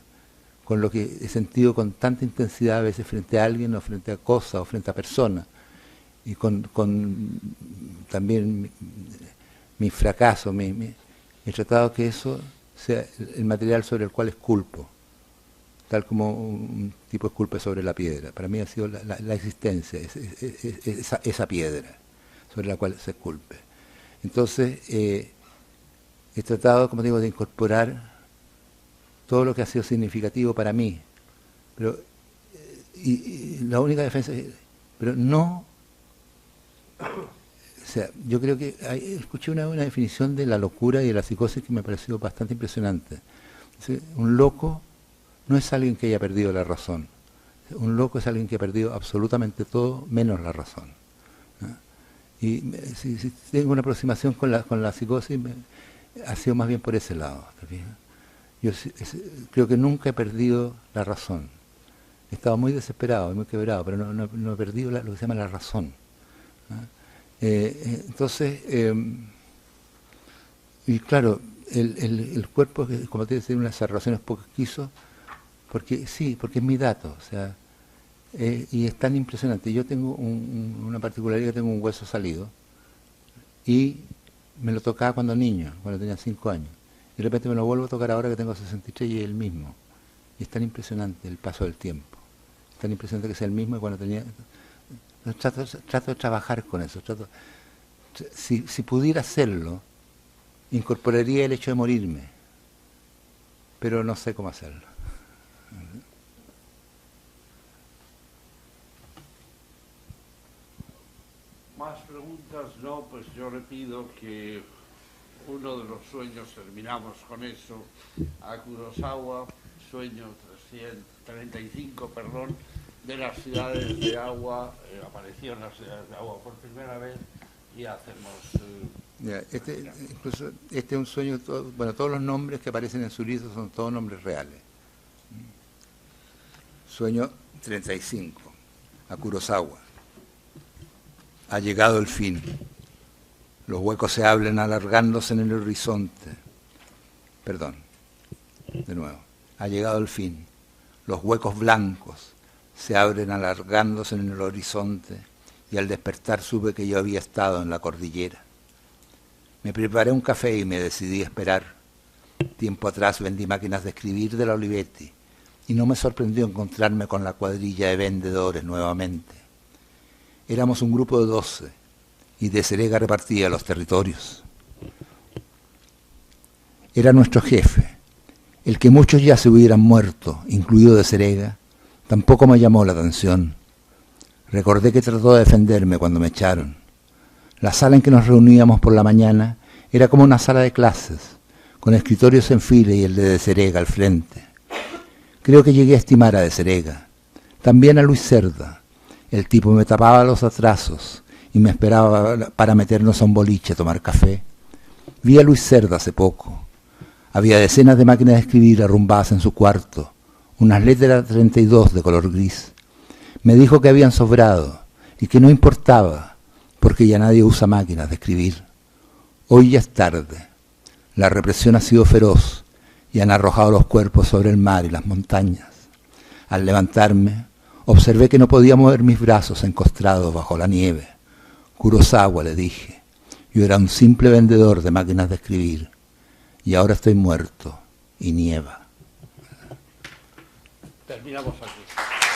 Speaker 2: con lo que he sentido con tanta intensidad a veces frente a alguien o frente a cosas o frente a personas, y con también mi fracaso, he tratado que eso sea el material sobre el cual esculpo, tal como un tipo esculpe sobre la piedra. Para mí ha sido la existencia, esa piedra sobre la cual se esculpe. Entonces, he tratado, como digo, de incorporar todo lo que ha sido significativo para mí, pero y la única defensa, pero no, o sea, yo creo que escuché una definición de la locura y de la psicosis que me pareció bastante impresionante. Un loco no es alguien que haya perdido la razón. Un loco es alguien que ha perdido absolutamente todo menos la razón, ¿no? Y si tengo una aproximación con la psicosis, ha sido más bien por ese lado. Yo creo que nunca he perdido la razón. He estado muy desesperado y muy quebrado, pero no he perdido lo que se llama la razón, ¿no? Entonces, y claro, el cuerpo, como tiene que ser unas relaciones poco quiso, porque es mi dato, o sea, y es tan impresionante. Yo tengo una particularidad, tengo un hueso salido, y me lo tocaba cuando niño, cuando tenía 5 años, y de repente me lo vuelvo a tocar ahora que tengo 63 y es el mismo. Y es tan impresionante el paso del tiempo, es tan impresionante que sea el mismo que cuando tenía... Trato de trabajar con eso. Si pudiera hacerlo, incorporaría el hecho de morirme, pero no sé cómo hacerlo.
Speaker 1: Más preguntas, no, pues yo le pido que uno de los sueños, terminamos con eso, a Kurosawa, sueño 335, perdón, de las ciudades de agua, apareció en las ciudades de agua por primera vez y hacemos...
Speaker 2: Incluso este es un sueño, bueno, todos los nombres que aparecen en su libro son todos nombres reales. Sueño 35, a Kurosawa. Ha llegado el fin. Los huecos se abren alargándose en el horizonte. Perdón, de nuevo. Ha llegado el fin. Los huecos blancos se abren alargándose en el horizonte y al despertar supe que yo había estado en la cordillera. Me preparé un café y me decidí a esperar. Tiempo atrás vendí máquinas de escribir de la Olivetti y no me sorprendió encontrarme con la cuadrilla de vendedores nuevamente. Éramos un grupo de 12 y de Serega repartía los territorios. Era nuestro jefe, el que muchos ya se hubieran muerto, incluido de Serega. Tampoco me llamó la atención. Recordé que trató de defenderme cuando me echaron. La sala en que nos reuníamos por la mañana era como una sala de clases, con escritorios en fila y el de Serega al frente. Creo que llegué a estimar a de Serega. También a Luis Cerda. El tipo me tapaba los atrasos y me esperaba para meternos a un boliche a tomar café. Vi a Luis Cerda hace poco. Había decenas de máquinas de escribir arrumbadas en su cuarto, unas letras 32 de color gris. Me dijo que habían sobrado y que no importaba, porque ya nadie usa máquinas de escribir. Hoy ya es tarde. La represión ha sido feroz y han arrojado los cuerpos sobre el mar y las montañas. Al levantarme, observé que no podía mover mis brazos encostrados bajo la nieve. Kurosawa, le dije. Yo era un simple vendedor de máquinas de escribir y ahora estoy muerto y nieva.
Speaker 1: Terminamos aquí.